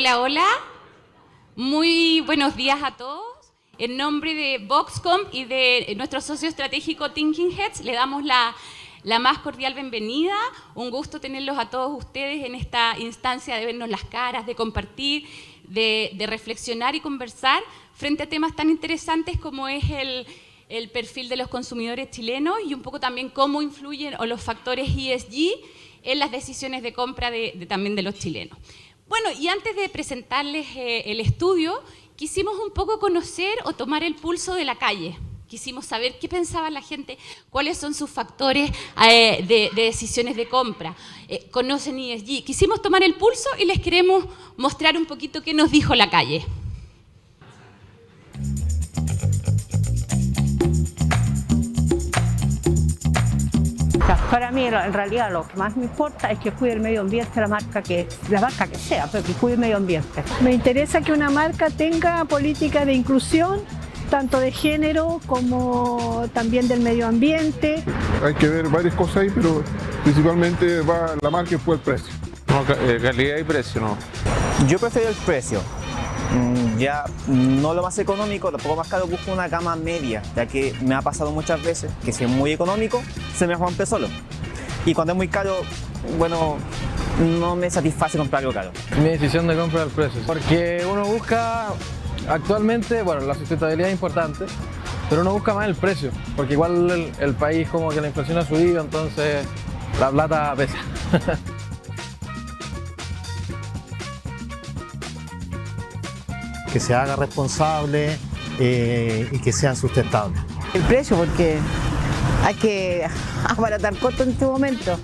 Hola, hola. Muy buenos días a todos. En nombre de Voxcom y de nuestro socio estratégico Thinking Heads, le damos la más cordial bienvenida. Un gusto tenerlos a todos ustedes en esta instancia de vernos las caras, de compartir, de reflexionar y conversar frente a temas tan interesantes como es el perfil de los consumidores chilenos y un poco también cómo influyen los factores ESG en las decisiones de compra también de los chilenos. Bueno, y antes de presentarles el estudio, quisimos un poco conocer o tomar el pulso de la calle. Quisimos saber qué pensaba la gente, cuáles son sus factores de decisiones de compra. ¿Conocen ESG? Quisimos tomar el pulso y les queremos mostrar un poquito qué nos dijo la calle. Para mí, en realidad, lo que más me importa es que cuide el medio ambiente la marca que sea, pero que cuide el medio ambiente. Me interesa que una marca tenga políticas de inclusión, tanto de género como también del medio ambiente. Hay que ver varias cosas ahí, pero principalmente va la marca y después el precio. No, calidad y precio, no. Yo prefiero el precio. Ya no lo más económico, tampoco más caro, busco una gama media, ya que me ha pasado muchas veces que si es muy económico, se me rompe solo. Y cuando es muy caro, bueno, no me satisface comprar algo caro. Mi decisión de compra es el precio, porque uno busca actualmente, bueno, la sustentabilidad es importante, pero uno busca más el precio, porque igual el país como que la inflación ha subido, entonces la plata pesa. Que se haga responsable y que sean sustentables. El precio, porque hay que abaratar costos en este momento,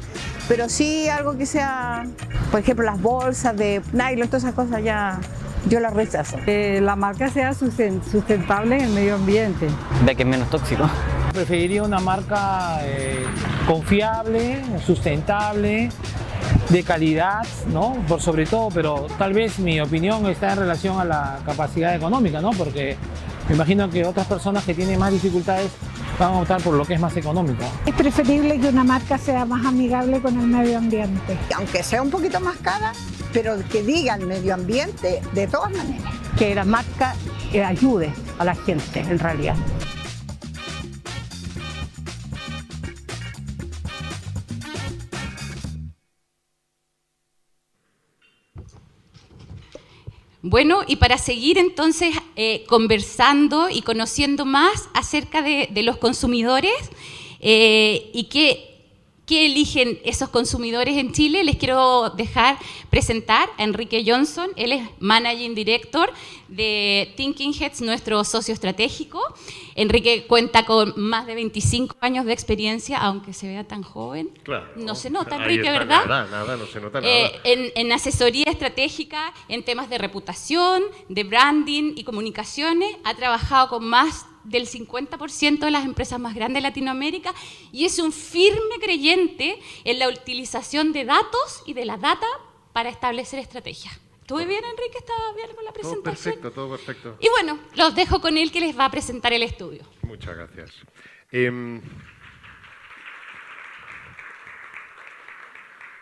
pero sí algo que sea, por ejemplo, las bolsas de nylon, todas esas cosas ya yo las rechazo. La marca sea sustentable en el medio ambiente. De que es menos tóxico. Preferiría una marca confiable, sustentable, de calidad, ¿no? Por sobre todo, pero tal vez mi opinión está en relación a la capacidad económica, ¿no? Porque me imagino que otras personas que tienen más dificultades van a optar por lo que es más económico. Es preferible que una marca sea más amigable con el medio ambiente. Aunque sea un poquito más cara, pero que diga el medio ambiente de todas maneras. Que la marca ayude a la gente, en realidad. Bueno, y para seguir entonces conversando y conociendo más acerca de los consumidores y qué eligen esos consumidores en Chile, les quiero dejar presentar a Enrique Johnson. Él es Managing Director de Thinking Heads, nuestro socio estratégico. Enrique cuenta con más de 25 años de experiencia, aunque se vea tan joven. Claro. No se nota, Enrique, ¿verdad? Nada, no se nota nada. En asesoría estratégica, en temas de reputación, de branding y comunicaciones, ha trabajado con más del 50% de las empresas más grandes de Latinoamérica y es un firme creyente en la utilización de datos y de la data para establecer estrategias. ¿Estuve bien, Enrique? ¿Estaba bien con la presentación? Todo perfecto. Y bueno, los dejo con él que les va a presentar el estudio. Muchas gracias.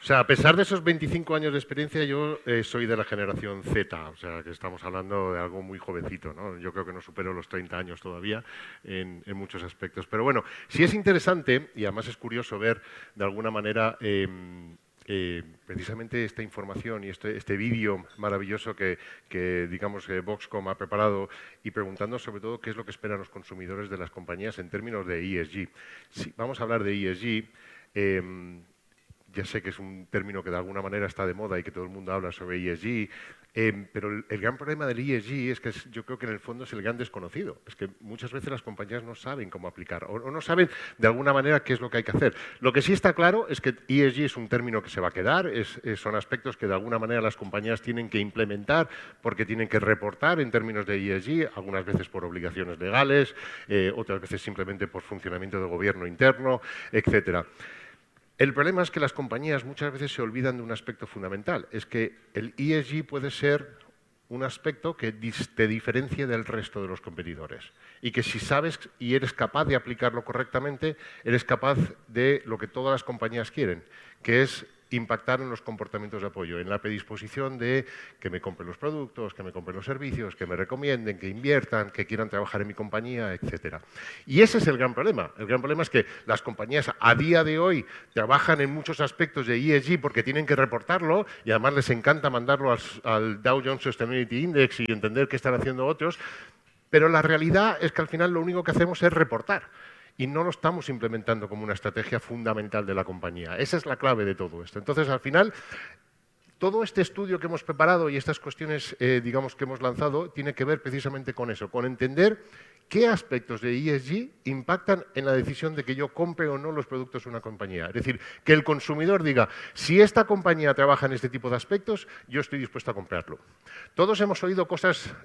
O sea, a pesar de esos 25 años de experiencia, yo soy de la generación Z, o sea, que estamos hablando de algo muy jovencito, ¿no? Yo creo que no supero los 30 años todavía en muchos aspectos. Pero bueno, sí es interesante y además es curioso ver de alguna manera precisamente esta información y este vídeo maravilloso que digamos, Voxcom ha preparado y preguntando sobre todo qué es lo que esperan los consumidores de las compañías en términos de ESG. Sí, vamos a hablar de ESG. Ya sé que es un término que de alguna manera está de moda y que todo el mundo habla sobre ESG, pero el gran problema del ESG es que yo creo que en el fondo es el gran desconocido. Es que muchas veces las compañías no saben cómo aplicar o no saben de alguna manera qué es lo que hay que hacer. Lo que sí está claro es que ESG es un término que se va a quedar, son aspectos que de alguna manera las compañías tienen que implementar porque tienen que reportar en términos de ESG, algunas veces por obligaciones legales, otras veces simplemente por funcionamiento de gobierno interno, etcétera. El problema es que las compañías muchas veces se olvidan de un aspecto fundamental, es que el ESG puede ser un aspecto que te diferencie del resto de los competidores y que si sabes y eres capaz de aplicarlo correctamente, eres capaz de lo que todas las compañías quieren, que es impactar en los comportamientos de apoyo, en la predisposición de que me compren los productos, que me compren los servicios, que me recomienden, que inviertan, que quieran trabajar en mi compañía, etc. Y ese es el gran problema. El gran problema es que las compañías a día de hoy trabajan en muchos aspectos de ESG porque tienen que reportarlo y además les encanta mandarlo al Dow Jones Sustainability Index y entender qué están haciendo otros, pero la realidad es que al final lo único que hacemos es reportar. Y no lo estamos implementando como una estrategia fundamental de la compañía. Esa es la clave de todo esto. Entonces, al final, todo este estudio que hemos preparado y estas cuestiones, digamos, que hemos lanzado, tiene que ver precisamente con eso, con entender qué aspectos de ESG impactan en la decisión de que yo compre o no los productos de una compañía. Es decir, que el consumidor diga, si esta compañía trabaja en este tipo de aspectos, yo estoy dispuesto a comprarlo. Todos hemos oído cosas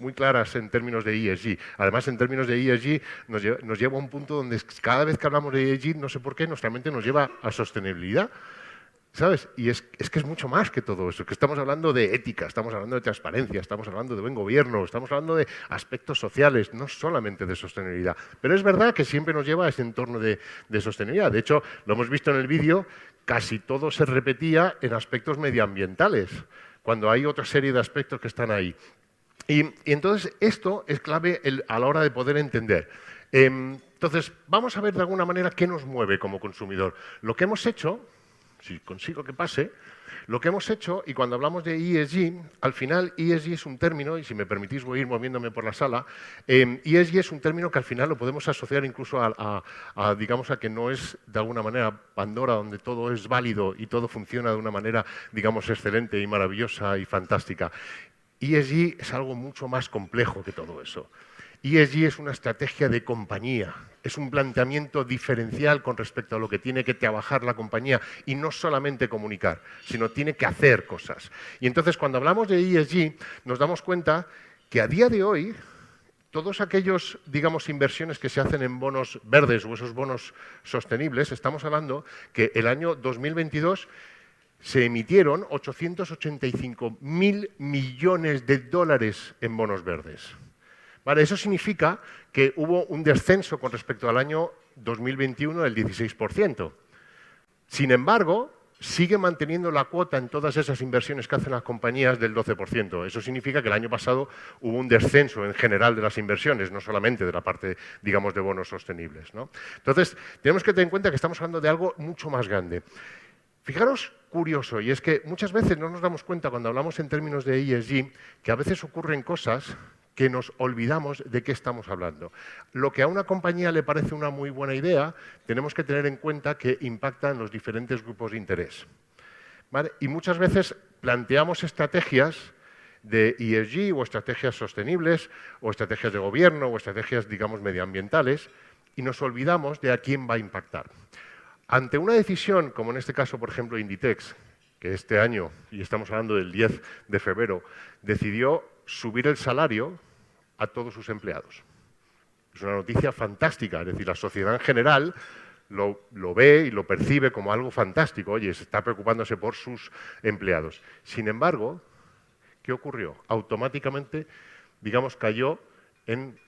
muy claras en términos de ESG. Además, en términos de ESG nos lleva a un punto donde cada vez que hablamos de ESG, no sé por qué, nuestra mente nos lleva a sostenibilidad, ¿sabes? Y es que es mucho más que todo eso, que estamos hablando de ética, estamos hablando de transparencia, estamos hablando de buen gobierno, estamos hablando de aspectos sociales, no solamente de sostenibilidad. Pero es verdad que siempre nos lleva a ese entorno de sostenibilidad. De hecho, lo hemos visto en el vídeo, casi todo se repetía en aspectos medioambientales, cuando hay otra serie de aspectos que están ahí. Y entonces esto es clave a la hora de poder entender. Entonces, vamos a ver de alguna manera qué nos mueve como consumidor. Lo que hemos hecho, si consigo que pase, lo que hemos hecho, y cuando hablamos de ESG, al final ESG es un término, y si me permitís voy a ir moviéndome por la sala, ESG es un término que al final lo podemos asociar incluso digamos, a que no es de alguna manera Pandora, donde todo es válido y todo funciona de una manera, digamos, excelente y maravillosa y fantástica. ESG es algo mucho más complejo que todo eso. ESG es una estrategia de compañía, es un planteamiento diferencial con respecto a lo que tiene que trabajar la compañía y no solamente comunicar, sino tiene que hacer cosas. Y entonces, cuando hablamos de ESG, nos damos cuenta que a día de hoy, todos aquellos, digamos, inversiones que se hacen en bonos verdes o esos bonos sostenibles, estamos hablando que el año 2022 se emitieron 885.000 millones de dólares en bonos verdes. Vale, eso significa que hubo un descenso con respecto al año 2021 del 16%. Sin embargo, sigue manteniendo la cuota en todas esas inversiones que hacen las compañías del 12%. Eso significa que el año pasado hubo un descenso en general de las inversiones, no solamente de la parte, digamos, de bonos sostenibles, ¿no? Entonces, tenemos que tener en cuenta que estamos hablando de algo mucho más grande. Fijaros, curioso, y es que muchas veces no nos damos cuenta cuando hablamos en términos de ESG que a veces ocurren cosas que nos olvidamos de qué estamos hablando. Lo que a una compañía le parece una muy buena idea, tenemos que tener en cuenta que impacta en los diferentes grupos de interés. ¿Vale? Y muchas veces planteamos estrategias de ESG o estrategias sostenibles o estrategias de gobierno o estrategias, digamos, medioambientales y nos olvidamos de a quién va a impactar. Ante una decisión, como en este caso, por ejemplo, Inditex, que este año, y estamos hablando del 10 de febrero, decidió subir el salario a todos sus empleados. Es una noticia fantástica, es decir, la sociedad en general lo ve y lo percibe como algo fantástico. Oye, se está preocupándose por sus empleados. Sin embargo, ¿qué ocurrió? Automáticamente, digamos, cayó en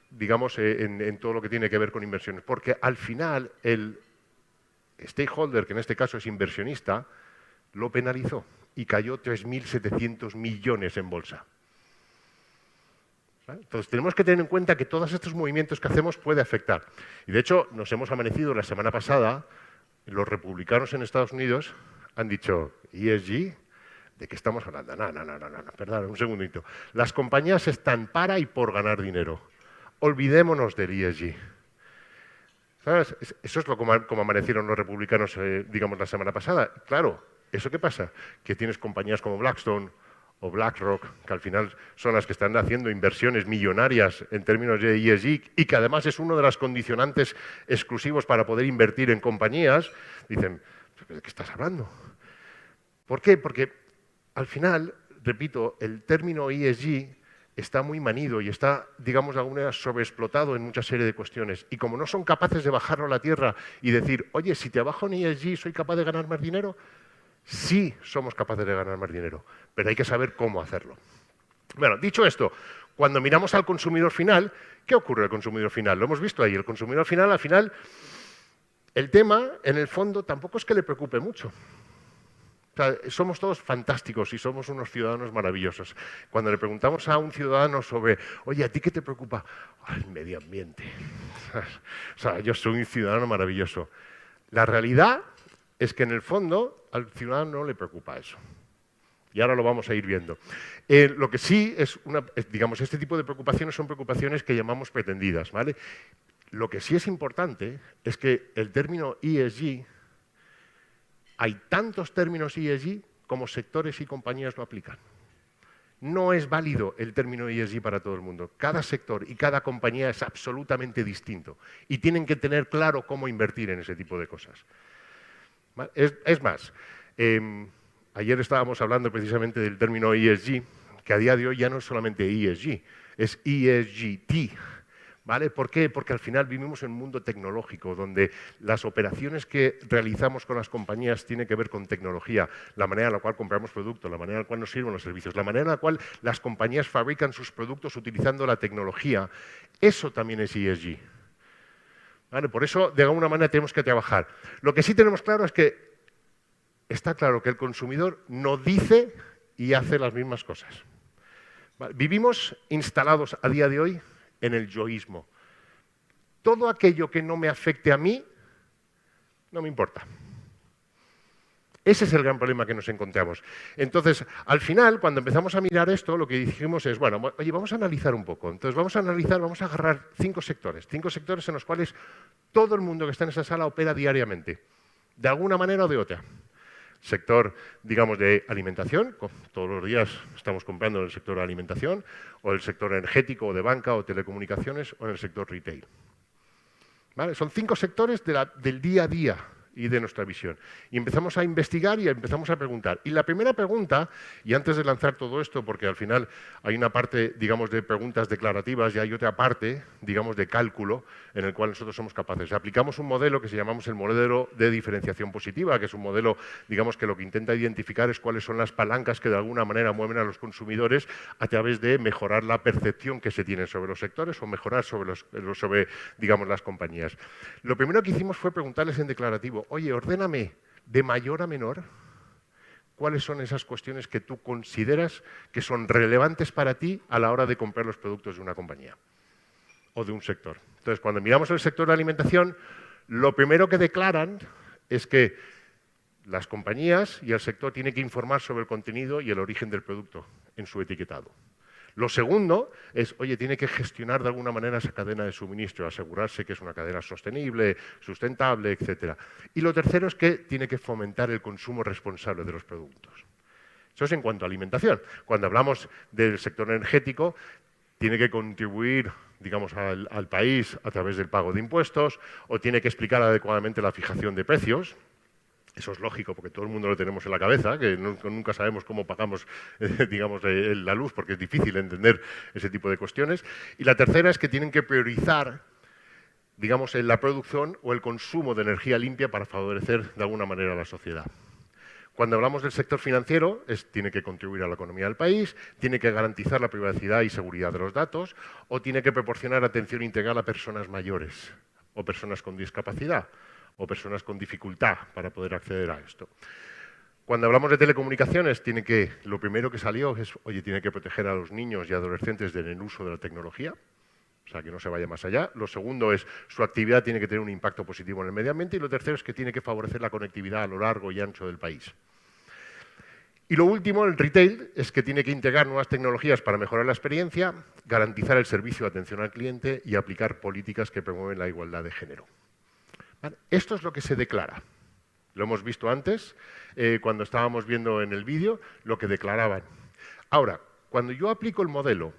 todo lo que tiene que ver con inversiones, porque al final el stakeholder, que en este caso es inversionista, lo penalizó y cayó 3.700 millones en bolsa. ¿Vale? Entonces tenemos que tener en cuenta que todos estos movimientos que hacemos puede afectar. Y de hecho nos hemos amanecido la semana pasada, los republicanos en Estados Unidos han dicho, ESG, ¿de qué estamos hablando? No, perdón, un segundito. Las compañías están para y por ganar dinero. Olvidémonos del ESG. ¿Sabes? Eso es como amanecieron los republicanos, digamos, la semana pasada. Claro, ¿eso qué pasa? Que tienes compañías como Blackstone o BlackRock, que al final son las que están haciendo inversiones millonarias en términos de ESG y que además es uno de los condicionantes exclusivos para poder invertir en compañías, dicen, ¿de qué estás hablando? ¿Por qué? Porque al final, repito, el término ESG está muy manido y está, digamos, de alguna manera sobreexplotado en mucha serie de cuestiones. Y como no son capaces de bajarlo a la tierra y decir, oye, si te bajo en ESG, ¿soy capaz de ganar más dinero? Sí somos capaces de ganar más dinero, pero hay que saber cómo hacerlo. Bueno, dicho esto, cuando miramos al consumidor final, ¿qué ocurre al consumidor final? Lo hemos visto ahí, el consumidor final, al final, el tema, en el fondo, tampoco es que le preocupe mucho. O sea, somos todos fantásticos y somos unos ciudadanos maravillosos. Cuando le preguntamos a un ciudadano sobre, oye, ¿a ti qué te preocupa? El medio ambiente. O sea, yo soy un ciudadano maravilloso. La realidad es que en el fondo al ciudadano no le preocupa eso. Y ahora lo vamos a ir viendo. Lo que sí es, digamos, este tipo de preocupaciones son preocupaciones que llamamos pretendidas, ¿vale? Lo que sí es importante es que el término ESG, hay tantos términos ESG como sectores y compañías lo aplican. No es válido el término ESG para todo el mundo. Cada sector y cada compañía es absolutamente distinto y tienen que tener claro cómo invertir en ese tipo de cosas. ¿Vale? Es más, ayer estábamos hablando precisamente del término ESG, que a día de hoy ya no es solamente ESG, es ESGT. ¿Vale? ¿Por qué? Porque al final vivimos en un mundo tecnológico, donde las operaciones que realizamos con las compañías tienen que ver con tecnología, la manera en la cual compramos productos, la manera en la cual nos sirven los servicios, la manera en la cual las compañías fabrican sus productos utilizando la tecnología. Eso también es ESG. ¿Vale? Por eso, de alguna manera, tenemos que trabajar. Lo que sí tenemos claro es que está claro que el consumidor no dice y hace las mismas cosas. ¿Vale? Vivimos instalados a día de hoy en el yoísmo. Todo aquello que no me afecte a mí, no me importa. Ese es el gran problema que nos encontramos. Entonces, al final, cuando empezamos a mirar esto, lo que dijimos es, bueno, oye, vamos a analizar un poco. Entonces, vamos a agarrar 5 sectores en los cuales todo el mundo que está en esa sala opera diariamente, de alguna manera o de otra. Sector, digamos, de alimentación, todos los días estamos comprando en el sector de alimentación, o el sector energético, o de banca, o telecomunicaciones, o en el sector retail. ¿Vale? Son 5 sectores del día a día y de nuestra visión. Y empezamos a investigar y empezamos a preguntar. Y la primera pregunta, y antes de lanzar todo esto, porque al final hay una parte, digamos, de preguntas declarativas y hay otra parte, digamos, de cálculo, en el cual nosotros somos capaces. Aplicamos un modelo que se llamamos el modelo de diferenciación positiva, que es un modelo, digamos, que lo que intenta identificar es cuáles son las palancas que de alguna manera mueven a los consumidores a través de mejorar la percepción que se tiene sobre los sectores o mejorar sobre digamos, las compañías. Lo primero que hicimos fue preguntarles en declarativo, oye, ordéname de mayor a menor cuáles son esas cuestiones que tú consideras que son relevantes para ti a la hora de comprar los productos de una compañía o de un sector. Entonces, cuando miramos el sector de alimentación, lo primero que declaran es que las compañías y el sector tienen que informar sobre el contenido y el origen del producto en su etiquetado. Lo segundo es, oye, tiene que gestionar de alguna manera esa cadena de suministro, asegurarse que es una cadena sostenible, sustentable, etc. Y lo tercero es que tiene que fomentar el consumo responsable de los productos. Eso es en cuanto a alimentación. Cuando hablamos del sector energético, tiene que contribuir, digamos, al país a través del pago de impuestos o tiene que explicar adecuadamente la fijación de precios. Eso es lógico, porque todo el mundo lo tenemos en la cabeza, que nunca sabemos cómo pagamos, digamos, la luz, porque es difícil entender ese tipo de cuestiones. Y la tercera es que tienen que priorizar, digamos, la producción o el consumo de energía limpia para favorecer de alguna manera a la sociedad. Cuando hablamos del sector financiero, tiene que contribuir a la economía del país, tiene que garantizar la privacidad y seguridad de los datos, o tiene que proporcionar atención integral a personas mayores o personas con discapacidad, o personas con dificultad para poder acceder a esto. Cuando hablamos de telecomunicaciones, lo primero que salió es, oye, tiene que proteger a los niños y adolescentes del uso de la tecnología, o sea, que no se vaya más allá. Lo segundo es, su actividad tiene que tener un impacto positivo en el medio ambiente, y lo tercero es que tiene que favorecer la conectividad a lo largo y ancho del país. Y lo último, el retail, es que tiene que integrar nuevas tecnologías para mejorar la experiencia, garantizar el servicio de atención al cliente y aplicar políticas que promueven la igualdad de género. Esto es lo que se declara. Lo hemos visto antes, cuando estábamos viendo en el vídeo, lo que declaraban. Ahora, cuando yo aplico el modelo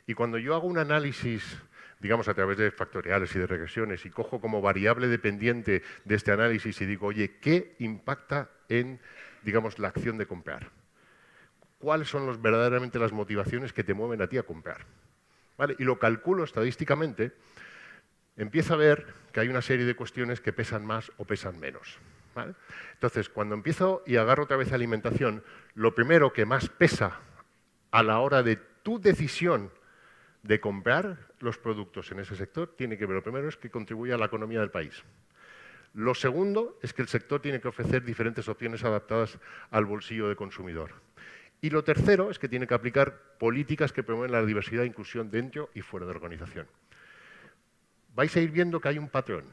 y cuando yo hago un análisis, digamos, a través de factoriales y de regresiones y cojo como variable dependiente de este análisis y digo, oye, ¿qué impacta en, digamos, la acción de comprar? ¿Cuáles son verdaderamente las motivaciones que te mueven a ti a comprar? ¿Vale? Y lo calculo estadísticamente, empiezo a ver que hay una serie de cuestiones que pesan más o pesan menos. ¿Vale? Entonces, cuando empiezo y agarro otra vez alimentación, lo primero que más pesa a la hora de tu decisión de comprar los productos en ese sector, tiene que ver, lo primero es que contribuye a la economía del país. Lo segundo es que el sector tiene que ofrecer diferentes opciones adaptadas al bolsillo del consumidor. Y lo tercero es que tiene que aplicar políticas que promueven la diversidad e inclusión dentro y fuera de la organización. Vais a ir viendo que hay un patrón.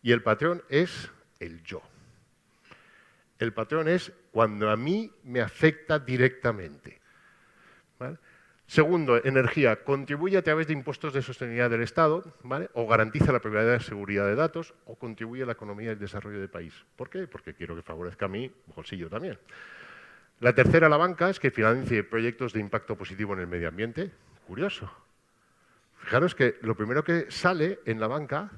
Y el patrón es el yo. El patrón es cuando a mí me afecta directamente. ¿Vale? Segundo, energía. Contribuye a través de impuestos de sostenibilidad del Estado, ¿vale? O garantiza la propiedad de seguridad de datos, o contribuye a la economía y el desarrollo del país. ¿Por qué? Porque quiero que favorezca a mi bolsillo también. La tercera, la banca, es que financie proyectos de impacto positivo en el medio ambiente. Curioso. Fijaros que lo primero que sale en la banca,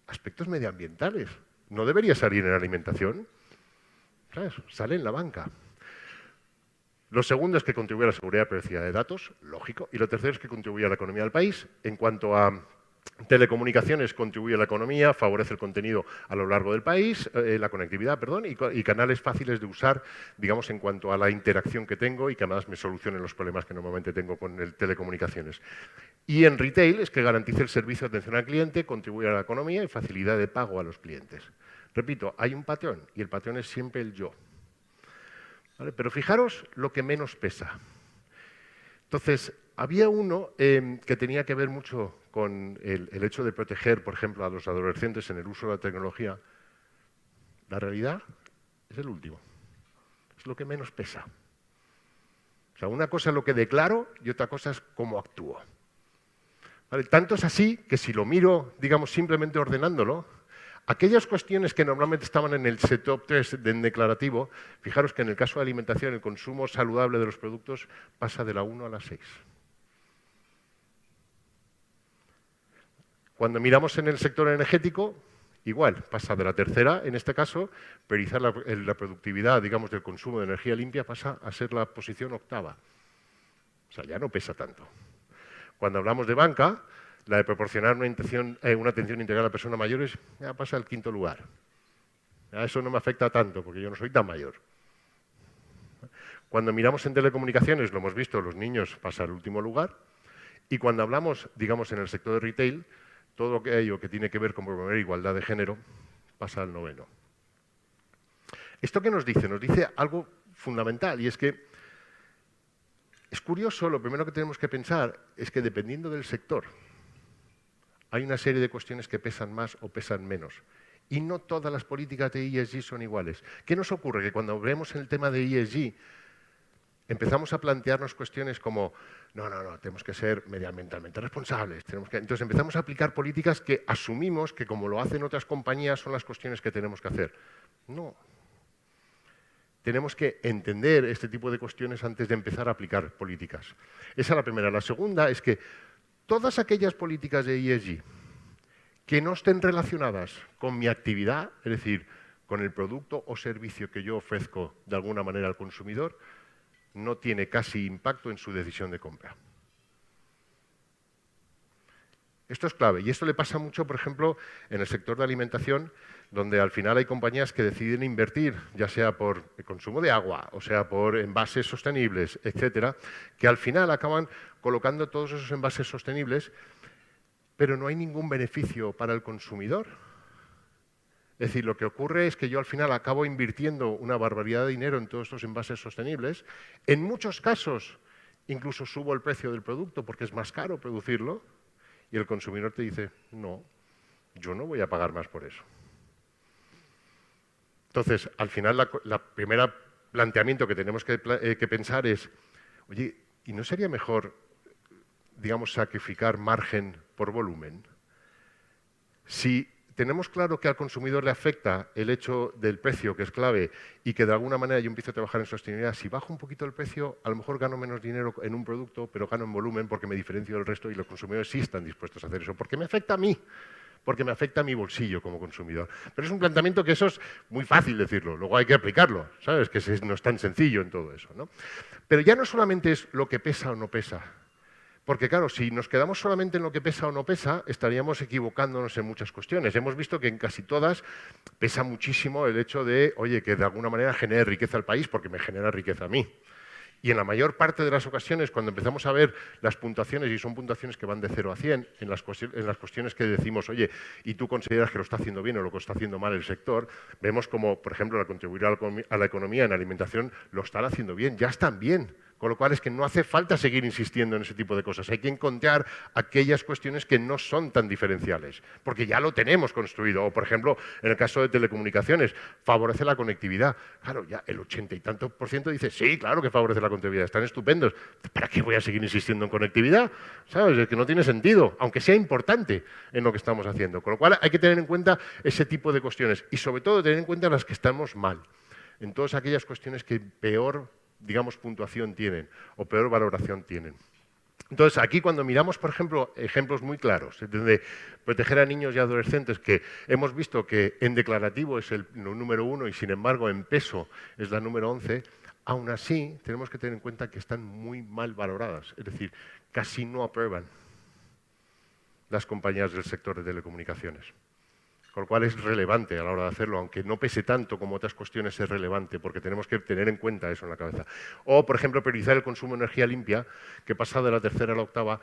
aspectos medioambientales. ¿No debería salir en la alimentación? ¿Sabes? Sale en la banca. Lo segundo es que contribuye a la seguridad y privacidad de datos, lógico. Y lo tercero es que contribuye a la economía del país. En cuanto a telecomunicaciones, contribuye a la economía, favorece el contenido a lo largo del país, la conectividad, perdón, y canales fáciles de usar, digamos, en cuanto a la interacción que tengo y que además me solucionen los problemas que normalmente tengo con el telecomunicaciones. Y en retail es que garantice el servicio de atención al cliente, contribuye a la economía y facilidad de pago a los clientes. Repito, hay un patrón y el patrón es siempre el yo. ¿Vale? Pero fijaros lo que menos pesa. Entonces, había uno que tenía que ver mucho con el hecho de proteger, por ejemplo, a los adolescentes en el uso de la tecnología. La realidad es el último. Es lo que menos pesa. O sea, una cosa es lo que declaro y otra cosa es cómo actúo. ¿Vale? Tanto es así que si lo miro, digamos, simplemente ordenándolo, aquellas cuestiones que normalmente estaban en el top 3 del declarativo, fijaros que en el caso de alimentación el consumo saludable de los productos pasa de la 1 a la 6. Cuando miramos en el sector energético, igual, pasa de la tercera, en este caso, priorizar la productividad, digamos, del consumo de energía limpia pasa a ser la posición octava. O sea, ya no pesa tanto. Cuando hablamos de banca, la de proporcionar una atención integral a personas mayores ya pasa al quinto lugar. Ya eso no me afecta tanto, porque yo no soy tan mayor. Cuando miramos en telecomunicaciones, lo hemos visto, los niños pasa al último lugar. Y cuando hablamos, digamos, en el sector de retail, todo aquello que tiene que ver con promover igualdad de género pasa al 9º. ¿Esto qué nos dice? Nos dice algo fundamental, y es que es curioso, lo primero que tenemos que pensar es que dependiendo del sector, hay una serie de cuestiones que pesan más o pesan menos. Y no todas las políticas de ESG son iguales. ¿Qué nos ocurre? Que cuando vemos el tema de ESG, empezamos a plantearnos cuestiones como, no, tenemos que ser medioambientalmente responsables. Entonces empezamos a aplicar políticas que asumimos que, como lo hacen otras compañías, son las cuestiones que tenemos que hacer. No. Tenemos que entender este tipo de cuestiones antes de empezar a aplicar políticas. Esa es la primera. La segunda es que todas aquellas políticas de ESG que no estén relacionadas con mi actividad, es decir, con el producto o servicio que yo ofrezco de alguna manera al consumidor, no tiene casi impacto en su decisión de compra. Esto es clave y esto le pasa mucho, por ejemplo, en el sector de alimentación, donde al final hay compañías que deciden invertir, ya sea por el consumo de agua, o sea por envases sostenibles, etcétera, que al final acaban colocando todos esos envases sostenibles, pero no hay ningún beneficio para el consumidor. Es decir, lo que ocurre es que yo al final acabo invirtiendo una barbaridad de dinero en todos estos envases sostenibles. En muchos casos, incluso subo el precio del producto porque es más caro producirlo y el consumidor te dice, no, yo no voy a pagar más por eso. Entonces, al final, la primera planteamiento que tenemos que pensar es, oye, ¿y no sería mejor, digamos, sacrificar margen por volumen? Si tenemos claro que al consumidor le afecta el hecho del precio, que es clave, y que de alguna manera yo empiezo a trabajar en sostenibilidad, si bajo un poquito el precio, a lo mejor gano menos dinero en un producto, pero gano en volumen porque me diferencio del resto y los consumidores sí están dispuestos a hacer eso, porque me afecta a mí, porque me afecta a mi bolsillo como consumidor. Pero es un planteamiento que eso es muy fácil decirlo, luego hay que aplicarlo, ¿sabes? Que no es tan sencillo en todo eso, ¿no? Pero ya no solamente es lo que pesa o no pesa, porque claro, si nos quedamos solamente en lo que pesa o no pesa, estaríamos equivocándonos en muchas cuestiones. Hemos visto que en casi todas pesa muchísimo el hecho de, oye, que de alguna manera genere riqueza al país porque me genera riqueza a mí. Y en la mayor parte de las ocasiones, cuando empezamos a ver las puntuaciones, y son puntuaciones que van de 0 a 100, en las cuestiones que decimos, oye, y tú consideras que lo está haciendo bien o lo que está haciendo mal el sector, vemos como, por ejemplo, la contribuir a la economía en alimentación lo están haciendo bien, ya están bien. Con lo cual es que no hace falta seguir insistiendo en ese tipo de cosas. Hay que encontrar aquellas cuestiones que no son tan diferenciales, porque ya lo tenemos construido. O, por ejemplo, en el caso de telecomunicaciones, favorece la conectividad. Claro, ya el 80 y tanto % dice, sí, claro que favorece la conectividad, están estupendos. ¿Para qué voy a seguir insistiendo en conectividad? ¿Sabes? Es que no tiene sentido, aunque sea importante en lo que estamos haciendo. Con lo cual hay que tener en cuenta ese tipo de cuestiones y, sobre todo, tener en cuenta las que estamos mal. En todas aquellas cuestiones que peor, digamos, puntuación tienen o peor valoración tienen. Entonces, aquí cuando miramos, por ejemplo, ejemplos muy claros de proteger a niños y adolescentes, que hemos visto que en declarativo es el número 1 y, sin embargo, en peso es la número 11, aún así tenemos que tener en cuenta que están muy mal valoradas. Es decir, casi no aprueban las compañías del sector de telecomunicaciones. Con lo cual es relevante a la hora de hacerlo, aunque no pese tanto como otras cuestiones, es relevante, porque tenemos que tener en cuenta eso en la cabeza. O, por ejemplo, priorizar el consumo de energía limpia, que pasa de la 3ª a la 8ª,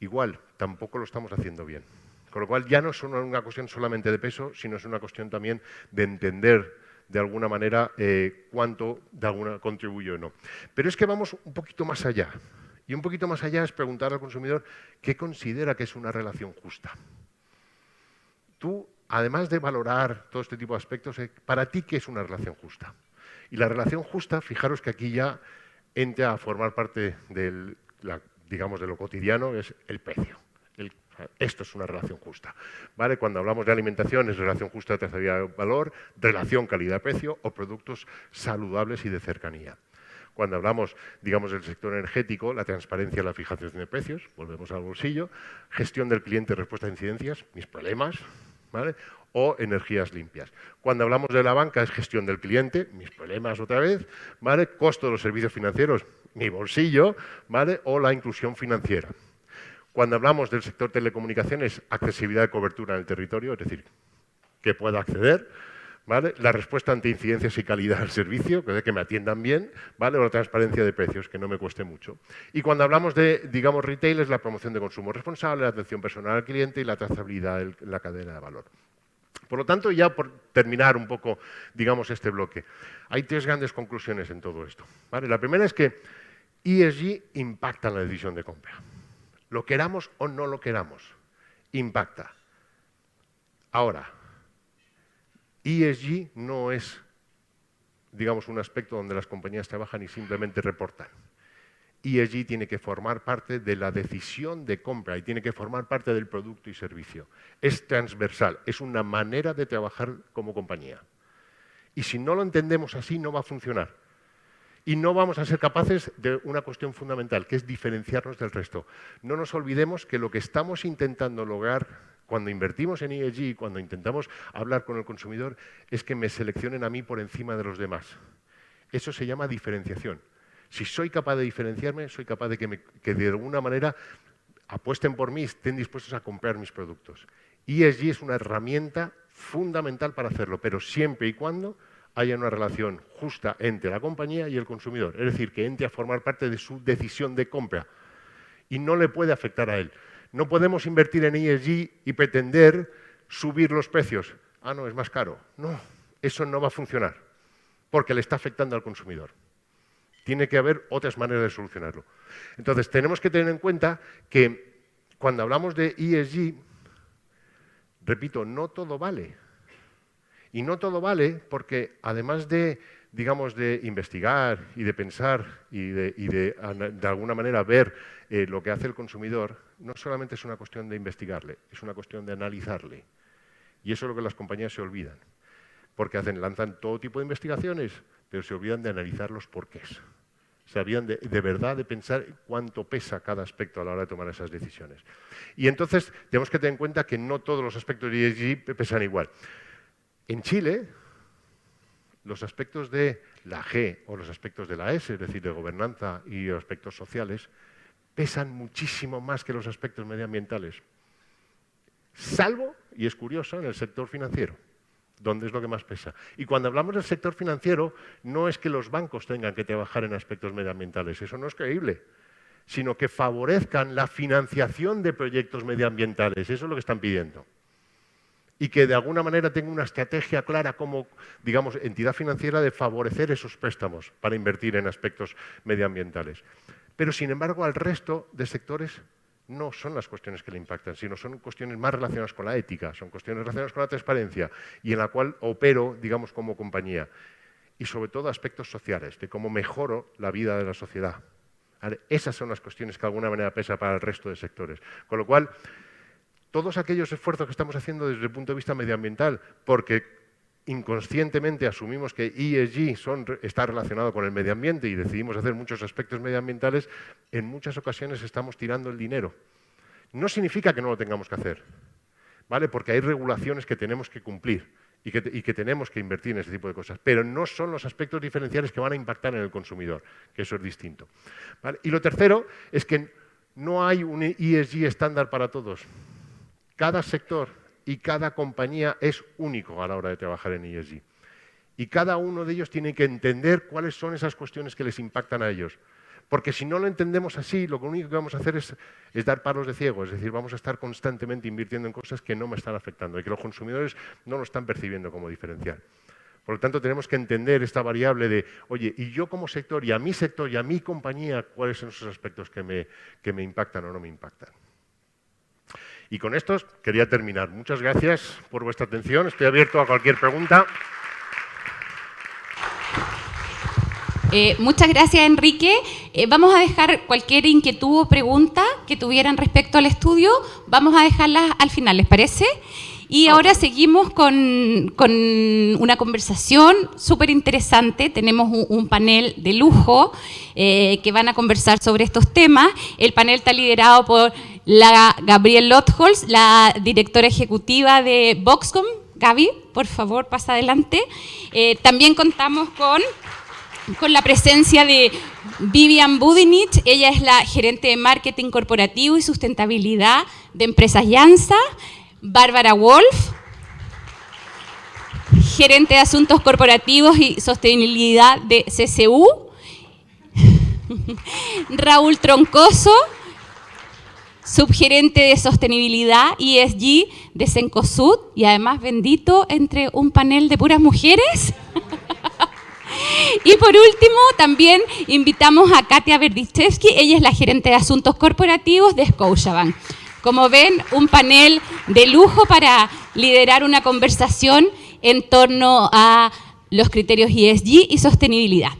igual, tampoco lo estamos haciendo bien. Con lo cual ya no es una cuestión solamente de peso, sino es una cuestión también de entender de alguna manera cuánto de alguna contribuye o no. Pero es que vamos un poquito más allá. Y un poquito más allá es preguntar al consumidor qué considera que es una relación justa. Tú, además de valorar todo este tipo de aspectos, para ti, ¿qué es una relación justa? Y la relación justa, fijaros que aquí ya entra a formar parte digamos, de lo cotidiano, es el precio. Esto es una relación justa. ¿Vale? Cuando hablamos de alimentación es relación justa de trazabilidad de valor, relación calidad-precio o productos saludables y de cercanía. Cuando hablamos, digamos, del sector energético, la transparencia en la fijación de precios, volvemos al bolsillo, gestión del cliente, respuesta a incidencias, mis problemas, ¿vale? O energías limpias. Cuando hablamos de la banca es gestión del cliente, mis problemas otra vez, ¿vale? Costo de los servicios financieros, mi bolsillo, ¿vale? O la inclusión financiera. Cuando hablamos del sector telecomunicaciones, accesibilidad de cobertura en el territorio, es decir, que pueda acceder, ¿vale? La respuesta ante incidencias y calidad del servicio, que me atiendan bien, ¿vale? O la transparencia de precios, que no me cueste mucho. Y cuando hablamos de, digamos, retail, es la promoción de consumo responsable, la atención personal al cliente y la trazabilidad en la cadena de valor. Por lo tanto, ya por terminar un poco, digamos, este bloque, hay 3 grandes conclusiones en todo esto, ¿vale? La primera es que ESG impacta en la decisión de compra. Lo queramos o no lo queramos, impacta. Ahora, ESG no es, digamos, un aspecto donde las compañías trabajan y simplemente reportan. ESG tiene que formar parte de la decisión de compra y tiene que formar parte del producto y servicio. Es transversal, es una manera de trabajar como compañía. Y si no lo entendemos así, no va a funcionar. Y no vamos a ser capaces de una cuestión fundamental, que es diferenciarnos del resto. No nos olvidemos que lo que estamos intentando lograr cuando invertimos en ESG, cuando intentamos hablar con el consumidor, es que me seleccionen a mí por encima de los demás. Eso se llama diferenciación. Si soy capaz de diferenciarme, soy capaz de que de alguna manera apuesten por mí y estén dispuestos a comprar mis productos. ESG es una herramienta fundamental para hacerlo, pero siempre y cuando haya una relación justa entre la compañía y el consumidor. Es decir, que entre a formar parte de su decisión de compra y no le puede afectar a él. No podemos invertir en ESG y pretender subir los precios. Ah, no, es más caro. No, eso no va a funcionar porque le está afectando al consumidor. Tiene que haber otras maneras de solucionarlo. Entonces, tenemos que tener en cuenta que cuando hablamos de ESG, repito, no todo vale. Y no todo vale porque, además de, digamos, de investigar y de pensar y de alguna manera ver lo que hace el consumidor, no solamente es una cuestión de investigarle, es una cuestión de analizarle. Y eso es lo que las compañías se olvidan. Porque lanzan todo tipo de investigaciones, pero se olvidan de analizar los porqués. Se olvidan de verdad de pensar cuánto pesa cada aspecto a la hora de tomar esas decisiones. Y entonces tenemos que tener en cuenta que no todos los aspectos de ESG pesan igual. En Chile, los aspectos de la G o los aspectos de la S, es decir, de gobernanza y los aspectos sociales, pesan muchísimo más que los aspectos medioambientales. Salvo, y es curioso, en el sector financiero. ¿Dónde es lo que más pesa? Y cuando hablamos del sector financiero, no es que los bancos tengan que trabajar en aspectos medioambientales, eso no es creíble, sino que favorezcan la financiación de proyectos medioambientales, eso es lo que están pidiendo. Y que de alguna manera tenga una estrategia clara como, digamos, entidad financiera de favorecer esos préstamos para invertir en aspectos medioambientales. Pero, sin embargo, al resto de sectores no son las cuestiones que le impactan, sino son cuestiones más relacionadas con la ética, son cuestiones relacionadas con la transparencia y en la cual opero, digamos, como compañía. Y sobre todo aspectos sociales, de cómo mejoro la vida de la sociedad. ¿Vale? Esas son las cuestiones que de alguna manera pesan para el resto de sectores. Con lo cual, todos aquellos esfuerzos que estamos haciendo desde el punto de vista medioambiental, porque inconscientemente asumimos que ESG está relacionado con el medio ambiente y decidimos hacer muchos aspectos medioambientales, en muchas ocasiones estamos tirando el dinero. No significa que no lo tengamos que hacer, ¿vale? Porque hay regulaciones que tenemos que cumplir y que tenemos que invertir en ese tipo de cosas, pero no son los aspectos diferenciales que van a impactar en el consumidor, que eso es distinto, ¿vale? Y lo tercero es que no hay un ESG estándar para todos. Cada sector y cada compañía es único a la hora de trabajar en ESG. Y cada uno de ellos tiene que entender cuáles son esas cuestiones que les impactan a ellos. Porque si no lo entendemos así, lo único que vamos a hacer es dar palos de ciego. Es decir, vamos a estar constantemente invirtiendo en cosas que no me están afectando y que los consumidores no lo están percibiendo como diferencial. Por lo tanto, tenemos que entender esta variable de, oye, y yo como sector, y a mi compañía, ¿cuáles son esos aspectos que me impactan o no me impactan? Y con esto quería terminar. Muchas gracias por vuestra atención. Estoy abierto a cualquier pregunta. Muchas gracias, Enrique. Vamos a dejar cualquier inquietud o pregunta que tuvieran respecto al estudio, vamos a dejarlas al final, ¿les parece? Y ahora seguimos con una conversación súper interesante. Tenemos un panel de lujo que van a conversar sobre estos temas. El panel está liderado por la Gabrielle Lotholz, la directora ejecutiva de Boxcom. Gaby, por favor, pasa adelante. También contamos con la presencia de Vivian Budinich. Ella es la gerente de marketing corporativo y sustentabilidad de Empresas Llanza. Bárbara Wolf, gerente de asuntos corporativos y sostenibilidad de CCU. Raúl Troncoso, subgerente de sostenibilidad ESG de Cencosud y además bendito entre un panel de puras mujeres. Y por último, también invitamos a Katia Berdichevsky, ella es la gerente de asuntos corporativos de Scotiabank. Como ven, un panel de lujo para liderar una conversación en torno a los criterios ESG y sostenibilidad.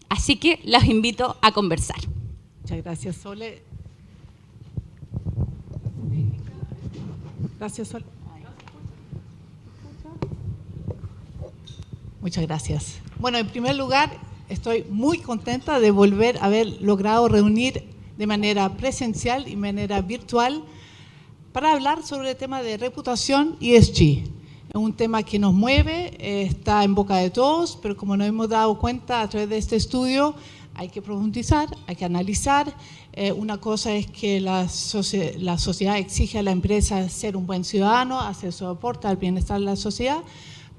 Así que los invito a conversar. Muchas gracias, Sole. Gracias, Sole. Muchas gracias. Bueno, en primer lugar, estoy muy contenta de volver a haber logrado reunir de manera presencial y manera virtual para hablar sobre el tema de reputación ESG. Es un tema que nos mueve, está en boca de todos, pero como nos hemos dado cuenta a través de este estudio, hay que profundizar, hay que analizar. Una cosa es que la sociedad exige a la empresa ser un buen ciudadano, hacer su aporte al bienestar de la sociedad,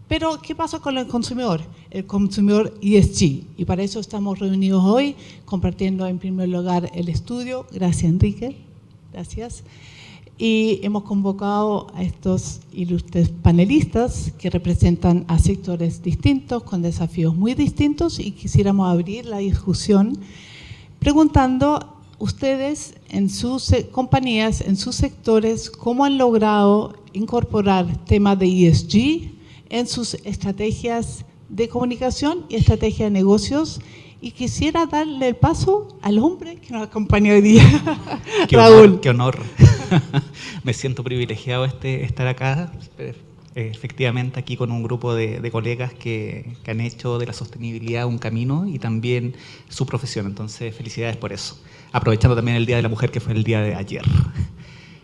pero ¿qué pasa con el consumidor? El consumidor ESG. Y para eso estamos reunidos hoy, compartiendo en primer lugar el estudio. Gracias, Enrique. Gracias. Y hemos convocado a estos ilustres panelistas que representan a sectores distintos, con desafíos muy distintos, y quisiéramos abrir la discusión preguntando ustedes en sus compañías, en sus sectores, cómo han logrado incorporar temas de ESG en sus estrategias de comunicación y estrategia de negocios. Y quisiera darle el paso al hombre que nos acompaña hoy día, Raúl. Qué honor. Me siento privilegiado estar acá, efectivamente aquí con un grupo de colegas que han hecho de la sostenibilidad un camino y también su profesión. Entonces, felicidades por eso. Aprovechando también el Día de la Mujer, que fue el día de ayer.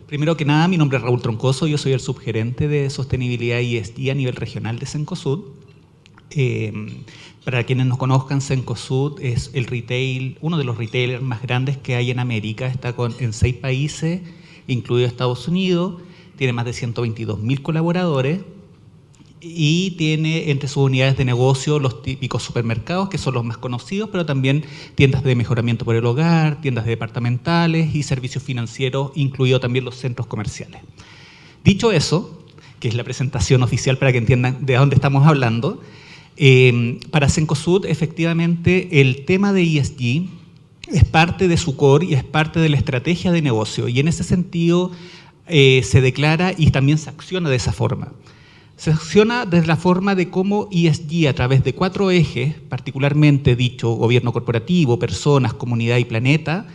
Primero que nada, mi nombre es Raúl Troncoso, yo soy el subgerente de sostenibilidad y ESG a nivel regional de Cencosud. Para quienes nos conozcan, Cencosud es el retail, uno de los retailers más grandes que hay en América, está en 6 países, incluido Estados Unidos, tiene más de 122.000 colaboradores y tiene entre sus unidades de negocio los típicos supermercados, que son los más conocidos, pero también tiendas de mejoramiento por el hogar, tiendas departamentales y servicios financieros, incluidos también los centros comerciales. Dicho eso, que es la presentación oficial para que entiendan de dónde estamos hablando, para Cencosud efectivamente el tema de ESG es parte de su core y es parte de la estrategia de negocio, y en ese sentido se declara y también se acciona de esa forma. Se acciona desde la forma de cómo ESG, a través de 4 ejes, particularmente dicho gobierno corporativo, personas, comunidad y planeta,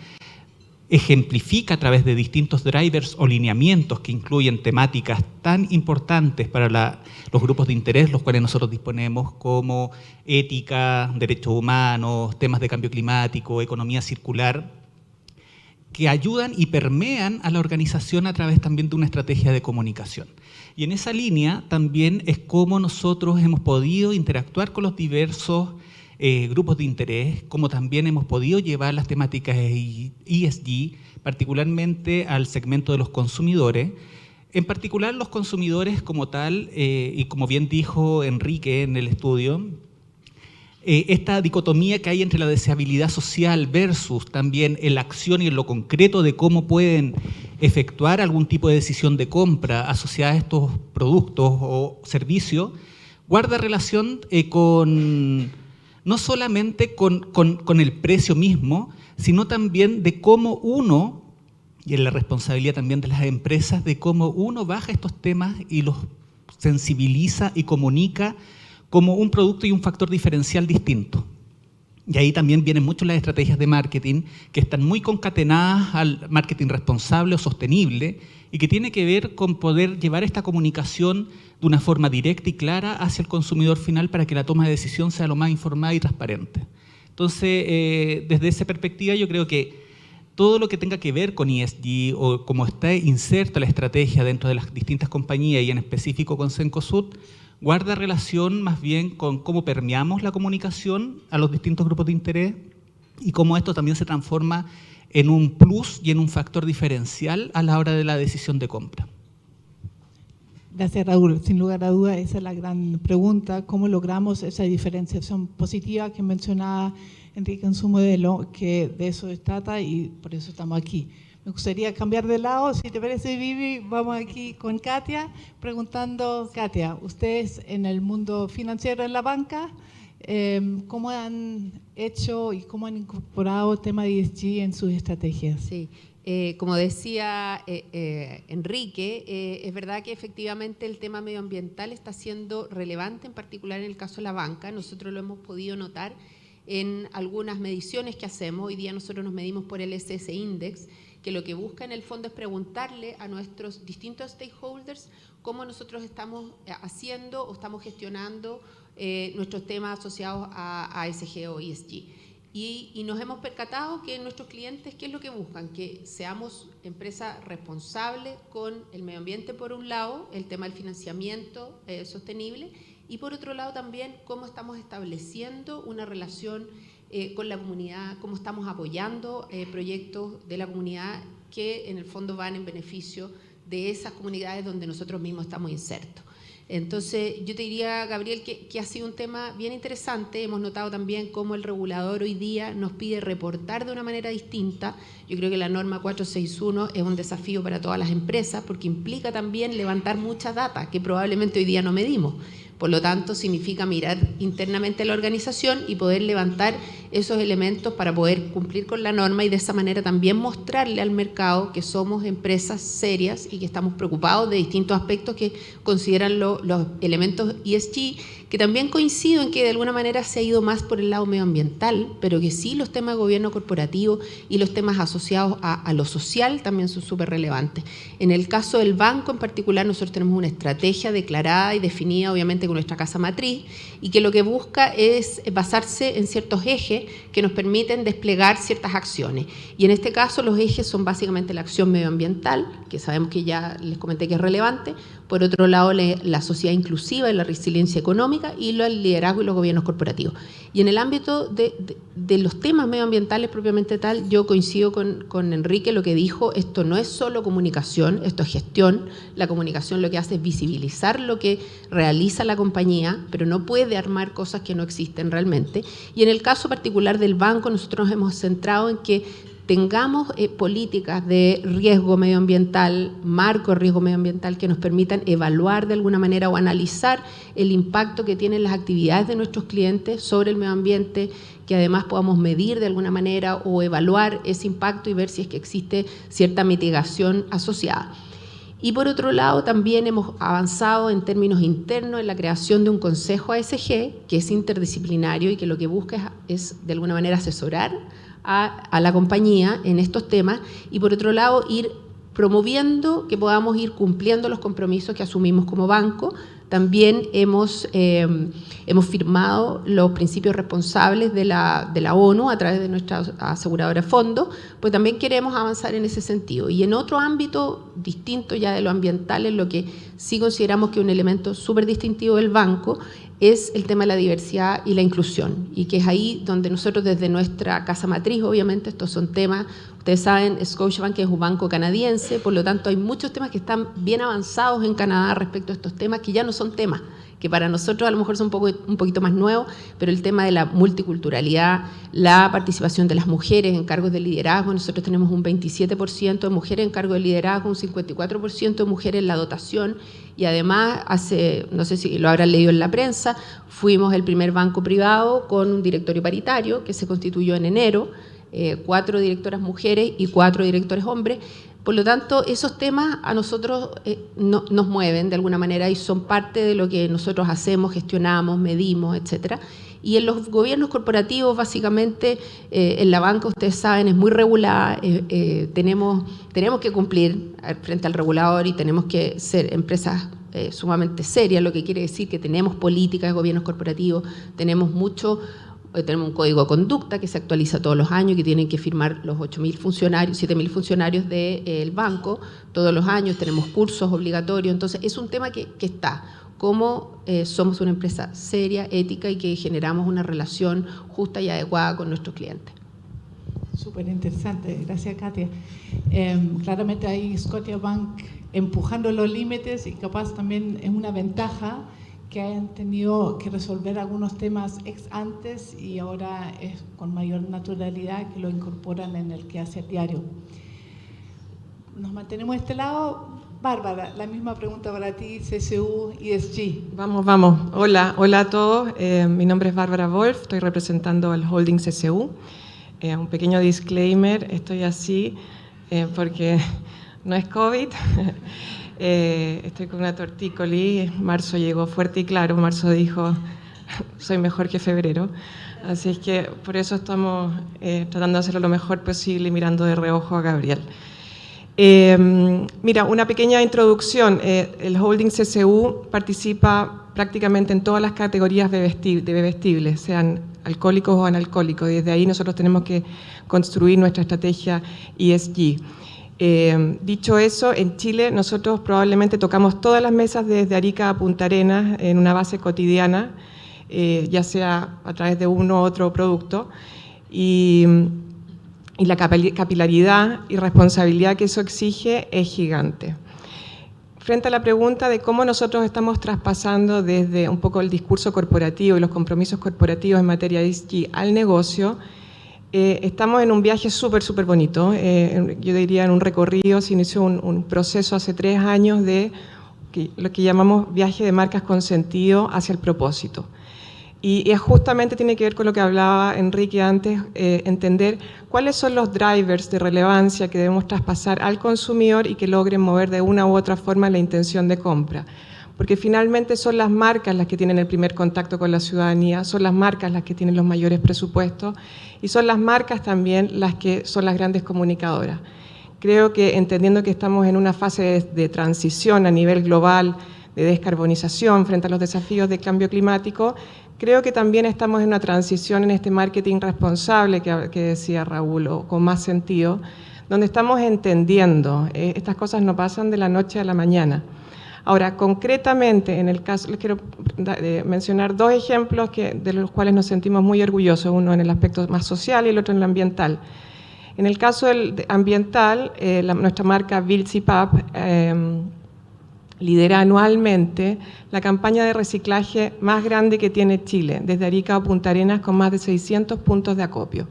ejemplifica a través de distintos drivers o lineamientos que incluyen temáticas tan importantes para los grupos de interés, los cuales nosotros disponemos, como ética, derechos humanos, temas de cambio climático, economía circular, que ayudan y permean a la organización a través también de una estrategia de comunicación. Y en esa línea también es cómo nosotros hemos podido interactuar con los diversos grupos de interés, como también hemos podido llevar las temáticas ESG, particularmente al segmento de los consumidores. En particular los consumidores como tal, y como bien dijo Enrique en el estudio, esta dicotomía que hay entre la deseabilidad social versus también en la acción y en lo concreto de cómo pueden efectuar algún tipo de decisión de compra asociada a estos productos o servicios, guarda relación no solamente con el precio mismo, sino también de cómo uno, y en la responsabilidad también de las empresas, de cómo uno baja estos temas y los sensibiliza y comunica como un producto y un factor diferencial distinto. Y ahí también vienen mucho las estrategias de marketing que están muy concatenadas al marketing responsable o sostenible y que tiene que ver con poder llevar esta comunicación de una forma directa y clara hacia el consumidor final para que la toma de decisión sea lo más informada y transparente. Entonces, desde esa perspectiva yo creo que todo lo que tenga que ver con ESG o como está inserta la estrategia dentro de las distintas compañías y en específico con Cencosud, guarda relación más bien con cómo permeamos la comunicación a los distintos grupos de interés y cómo esto también se transforma en un plus y en un factor diferencial a la hora de la decisión de compra. Gracias, Raúl. Sin lugar a duda, esa es la gran pregunta, ¿cómo logramos esa diferenciación positiva que mencionaba Enrique en su modelo, que de eso se trata y por eso estamos aquí? Me gustaría cambiar de lado, si te parece, Vivi, vamos aquí con Katia, preguntando, Katia, ustedes en el mundo financiero, en la banca, ¿cómo han hecho y cómo han incorporado el tema de ESG en sus estrategias? Sí, como decía Enrique, es verdad que efectivamente el tema medioambiental está siendo relevante, en particular en el caso de la banca. Nosotros lo hemos podido notar en algunas mediciones que hacemos. Hoy día nosotros nos medimos por el SS Index, que lo que busca en el fondo es preguntarle a nuestros distintos stakeholders cómo nosotros estamos haciendo o estamos gestionando nuestros temas asociados a ESG o ESG. Y nos hemos percatado que nuestros clientes, ¿qué es lo que buscan? Que seamos empresa responsable con el medio ambiente por un lado, el tema del financiamiento sostenible, y por otro lado también cómo estamos estableciendo una relación con la comunidad, cómo estamos apoyando proyectos de la comunidad que en el fondo van en beneficio de esas comunidades donde nosotros mismos estamos insertos. Entonces, yo te diría, Gabriel, que ha sido un tema bien interesante. Hemos notado también cómo el regulador hoy día nos pide reportar de una manera distinta. Yo creo que la norma 461 es un desafío para todas las empresas porque implica también levantar mucha data que probablemente hoy día no medimos. Por lo tanto, significa mirar internamente la organización y poder levantar esos elementos para poder cumplir con la norma y de esa manera también mostrarle al mercado que somos empresas serias y que estamos preocupados de distintos aspectos que consideran los elementos ESG, que también coincido en que de alguna manera se ha ido más por el lado medioambiental, pero que sí los temas de gobierno corporativo y los temas asociados a lo social también son súper relevantes. En el caso del banco en particular, nosotros tenemos una estrategia declarada y definida, obviamente, con nuestra casa matriz, y que lo que busca es basarse en ciertos ejes que nos permiten desplegar ciertas acciones. Y en este caso los ejes son básicamente la acción medioambiental, que sabemos que ya les comenté que es relevante. por otro lado la sociedad inclusiva y la resiliencia económica, y el liderazgo y los gobiernos corporativos. Y en el ámbito de los temas medioambientales propiamente tal, yo coincido con Enrique, lo que dijo, esto no es solo comunicación, esto es gestión. La comunicación lo que hace es visibilizar lo que realiza la compañía, pero no puede armar cosas que no existen realmente. Y en el caso particular del banco, nosotros nos hemos centrado en que tengamos políticas de riesgo medioambiental, marco de riesgo medioambiental que nos permitan evaluar de alguna manera o analizar el impacto que tienen las actividades de nuestros clientes sobre el medio ambiente, que además podamos medir de alguna manera o evaluar ese impacto y ver si es que existe cierta mitigación asociada. Y por otro lado, también hemos avanzado en términos internos en la creación de un consejo ASG, que es interdisciplinario y que lo que busca es de alguna manera asesorar a la compañía en estos temas, y por otro lado ir promoviendo que podamos ir cumpliendo los compromisos que asumimos como banco. También hemos firmado los principios responsables de la ONU a través de nuestra aseguradora Fondo, pues también queremos avanzar en ese sentido. Y en otro ámbito distinto ya de lo ambiental, en lo que sí consideramos que un elemento súper distintivo del banco es el tema de la diversidad y la inclusión, y que es ahí donde nosotros desde nuestra casa matriz, obviamente estos son temas, ustedes saben, Scotiabank es un banco canadiense, por lo tanto hay muchos temas que están bien avanzados en Canadá respecto a estos temas, que ya no son temas, que para nosotros a lo mejor son un poquito más nuevos, pero el tema de la multiculturalidad, la participación de las mujeres en cargos de liderazgo, nosotros tenemos un 27% de mujeres en cargos de liderazgo, un 54% de mujeres en la dotación, y además no sé si lo habrán leído en la prensa, fuimos el primer banco privado con un directorio paritario que se constituyó en enero, 4 directoras mujeres y 4 directores hombres. Por lo tanto, esos temas a nosotros nos mueven de alguna manera y son parte de lo que nosotros hacemos, gestionamos, medimos, etcétera. Y en los gobiernos corporativos, básicamente, en la banca, ustedes saben, es muy regulada, tenemos que cumplir frente al regulador y tenemos que ser empresas sumamente serias, lo que quiere decir que tenemos políticas de gobiernos corporativos, tenemos un código de conducta que se actualiza todos los años, que tienen que firmar los 8.000 funcionarios, 7.000 funcionarios del banco todos los años, tenemos cursos obligatorios, entonces es un tema que está, cómo somos una empresa seria, ética y que generamos una relación justa y adecuada con nuestros clientes. Súper interesante, gracias Katia. Claramente hay Scotiabank empujando los límites y capaz también es una ventaja que hayan tenido que resolver algunos temas ex antes y ahora es con mayor naturalidad que lo incorporan en el quehacer diario. Nos mantenemos de este lado. Bárbara, la misma pregunta para ti, CSU, ESG. Vamos. Hola a todos. Mi nombre es Bárbara Wolf, estoy representando al holding CSU. Un pequeño disclaimer, estoy así porque no es COVID. Estoy con una tortícolis, marzo llegó fuerte y claro, marzo dijo, soy mejor que febrero, así es que por eso estamos tratando de hacerlo lo mejor posible y mirando de reojo a Gabriel. Mira, una pequeña introducción, el holding CSU participa prácticamente en todas las categorías de bebestibles, sean alcohólicos o analcohólicos, y desde ahí nosotros tenemos que construir nuestra estrategia ESG. Dicho eso, en Chile nosotros probablemente tocamos todas las mesas desde Arica a Punta Arenas en una base cotidiana, ya sea a través de uno u otro producto, y la capilaridad y responsabilidad que eso exige es gigante. Frente a la pregunta de cómo nosotros estamos traspasando desde un poco el discurso corporativo y los compromisos corporativos en materia de ESG al negocio, estamos en un viaje súper bonito, yo diría en un recorrido, se inició un proceso hace 3 años de lo que llamamos viaje de marcas con sentido hacia el propósito. Y justamente tiene que ver con lo que hablaba Enrique antes, entender cuáles son los drivers de relevancia que debemos traspasar al consumidor y que logren mover de una u otra forma la intención de compra. Porque finalmente son las marcas las que tienen el primer contacto con la ciudadanía, son las marcas las que tienen los mayores presupuestos y son las marcas también las que son las grandes comunicadoras. Creo que entendiendo que estamos en una fase de transición a nivel global, de descarbonización frente a los desafíos del cambio climático, creo que también estamos en una transición en este marketing responsable que decía Raúl, o con más sentido, donde estamos entendiendo, estas cosas no pasan de la noche a la mañana. Ahora, concretamente, en el caso, les quiero mencionar dos ejemplos de los cuales nos sentimos muy orgullosos, uno en el aspecto más social y el otro en el ambiental. En el caso ambiental, nuestra marca Vilcipap lidera anualmente la campaña de reciclaje más grande que tiene Chile, desde Arica a Punta Arenas, con más de 600 puntos de acopio,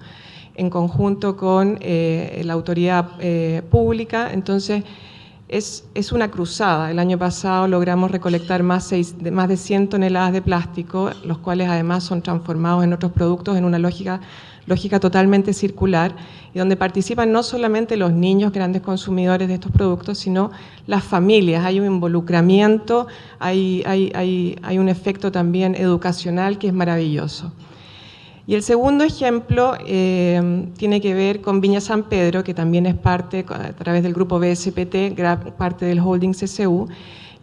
en conjunto con la autoridad pública. Entonces, es una cruzada. El año pasado logramos recolectar más de 100 toneladas de plástico, los cuales además son transformados en otros productos en una lógica totalmente circular, y donde participan no solamente los niños, grandes consumidores de estos productos, sino las familias. Hay un involucramiento, hay un efecto también educacional que es maravilloso. Y el segundo ejemplo tiene que ver con Viña San Pedro, que también es parte, a través del grupo BSPT, parte del holding CCU,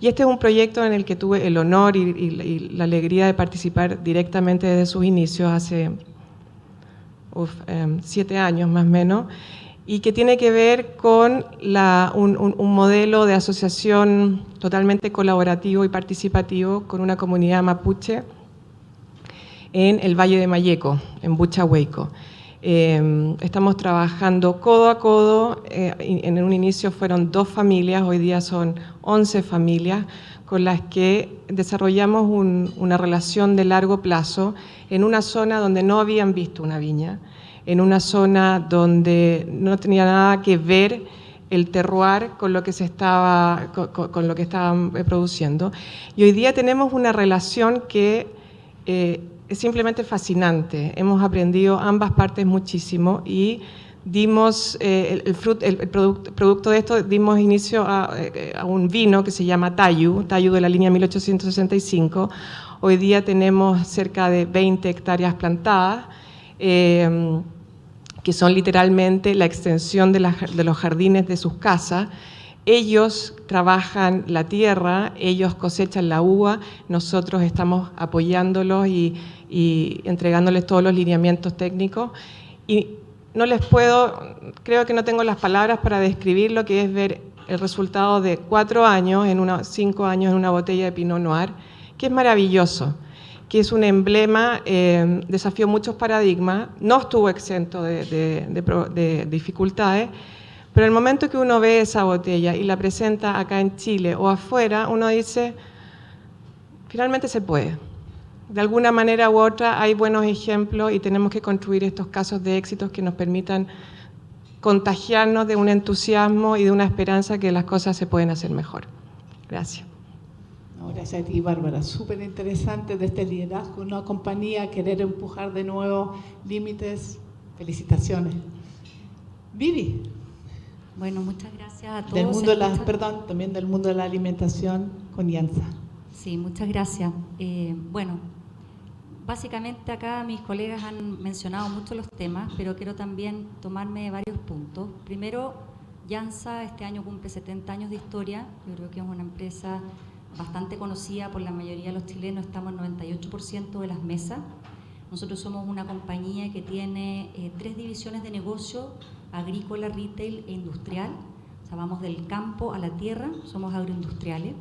y este es un proyecto en el que tuve el honor y la alegría de participar directamente desde sus inicios hace 7 años más o menos, y que tiene que ver con un modelo de asociación totalmente colaborativo y participativo con una comunidad mapuche en el Valle de Mayeco, en Buchahueco. Estamos trabajando codo a codo, en un inicio fueron 2 familias, hoy día son 11 familias, con las que desarrollamos una relación de largo plazo en una zona donde no habían visto una viña, en una zona donde no tenía nada que ver el terroir con lo que estaban produciendo. Y hoy día tenemos una relación que es simplemente fascinante. Hemos aprendido ambas partes muchísimo y dimos producto de esto, dimos inicio a un vino que se llama Tayu de la línea 1865. Hoy día tenemos cerca de 20 hectáreas plantadas, que son literalmente la extensión de los jardines de sus casas. Ellos trabajan la tierra, ellos cosechan la uva, nosotros estamos apoyándolos y entregándoles todos los lineamientos técnicos. Y no les creo que no tengo las palabras para describir lo que es ver el resultado de 5 años en una botella de Pinot Noir, que es maravilloso, que es un emblema, desafió muchos paradigmas, no estuvo exento de dificultades, pero el momento que uno ve esa botella y la presenta acá en Chile o afuera, uno dice, finalmente se puede. De alguna manera u otra hay buenos ejemplos y tenemos que construir estos casos de éxitos que nos permitan contagiarnos de un entusiasmo y de una esperanza que las cosas se pueden hacer mejor. Gracias. Gracias a ti, Bárbara. Súper interesante de este liderazgo, una compañía, querer empujar de nuevo límites. Felicitaciones. Vivi. Bueno, muchas gracias a todos. También del mundo de la alimentación con Yansa. Sí, muchas gracias. Bueno, básicamente acá mis colegas han mencionado mucho los temas, pero quiero también tomarme varios puntos. Primero, Yansa este año cumple 70 años de historia. Yo creo que es una empresa bastante conocida por la mayoría de los chilenos, estamos en 98% de las mesas. Nosotros somos una compañía que tiene 3 divisiones de negocio: agrícola, retail e industrial. O sea, vamos del campo a la tierra, somos agroindustriales.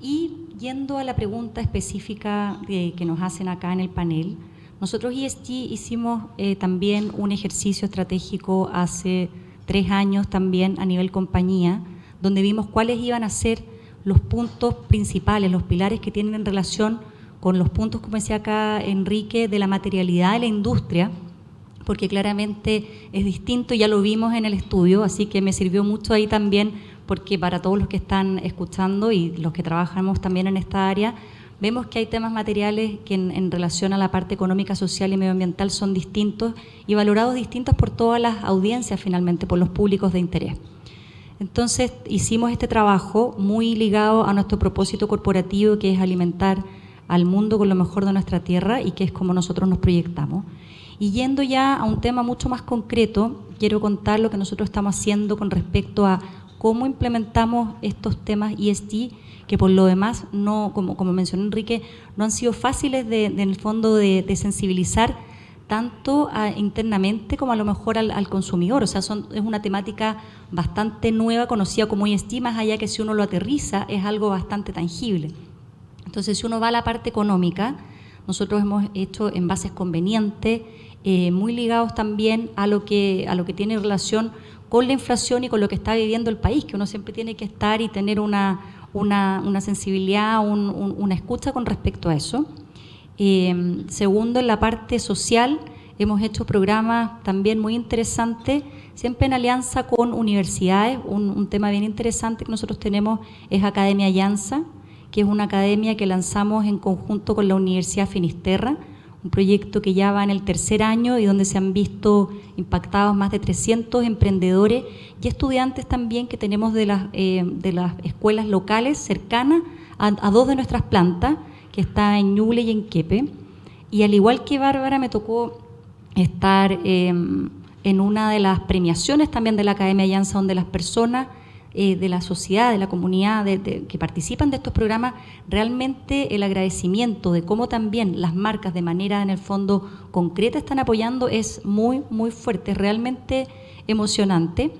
Y yendo a la pregunta específica que nos hacen acá en el panel, nosotros ESG hicimos también un ejercicio estratégico hace 3 años también a nivel compañía, donde vimos cuáles iban a ser los puntos principales, los pilares que tienen en relación con los puntos, como decía acá Enrique, de la materialidad de la industria, porque claramente es distinto, ya lo vimos en el estudio, así que me sirvió mucho ahí también, porque para todos los que están escuchando y los que trabajamos también en esta área, vemos que hay temas materiales que en relación a la parte económica, social y medioambiental son distintos y valorados distintos por todas las audiencias finalmente, por los públicos de interés. Entonces hicimos este trabajo muy ligado a nuestro propósito corporativo, que es alimentar al mundo con lo mejor de nuestra tierra y que es como nosotros nos proyectamos. Y yendo ya a un tema mucho más concreto, quiero contar lo que nosotros estamos haciendo con respecto a cómo implementamos estos temas ESG, que por lo demás, no, como mencionó Enrique, no han sido fáciles en el fondo de sensibilizar tanto internamente como a lo mejor al consumidor. O sea, es una temática bastante nueva, conocida como ESG, más allá que si uno lo aterriza es algo bastante tangible. Entonces, si uno va a la parte económica, nosotros hemos hecho envases convenientes, muy ligados también a lo que tiene relación con la inflación y con lo que está viviendo el país, que uno siempre tiene que estar y tener una sensibilidad, una escucha con respecto a eso. Segundo, en la parte social, hemos hecho programas también muy interesantes, siempre en alianza con universidades. Un tema bien interesante que nosotros tenemos es Academia Llanza, que es una academia que lanzamos en conjunto con la Universidad Finisterra, un proyecto que ya va en el 3er año y donde se han visto impactados más de 300 emprendedores y estudiantes también que tenemos de las escuelas locales cercanas a 2 de nuestras plantas, que está en Ñuble y en Quepe. Y al igual que Bárbara, me tocó estar en una de las premiaciones también de la Academia Llanza, donde las personas de la sociedad, de la comunidad que participan de estos programas, realmente el agradecimiento de cómo también las marcas de manera en el fondo concreta están apoyando es muy, muy fuerte, es realmente emocionante.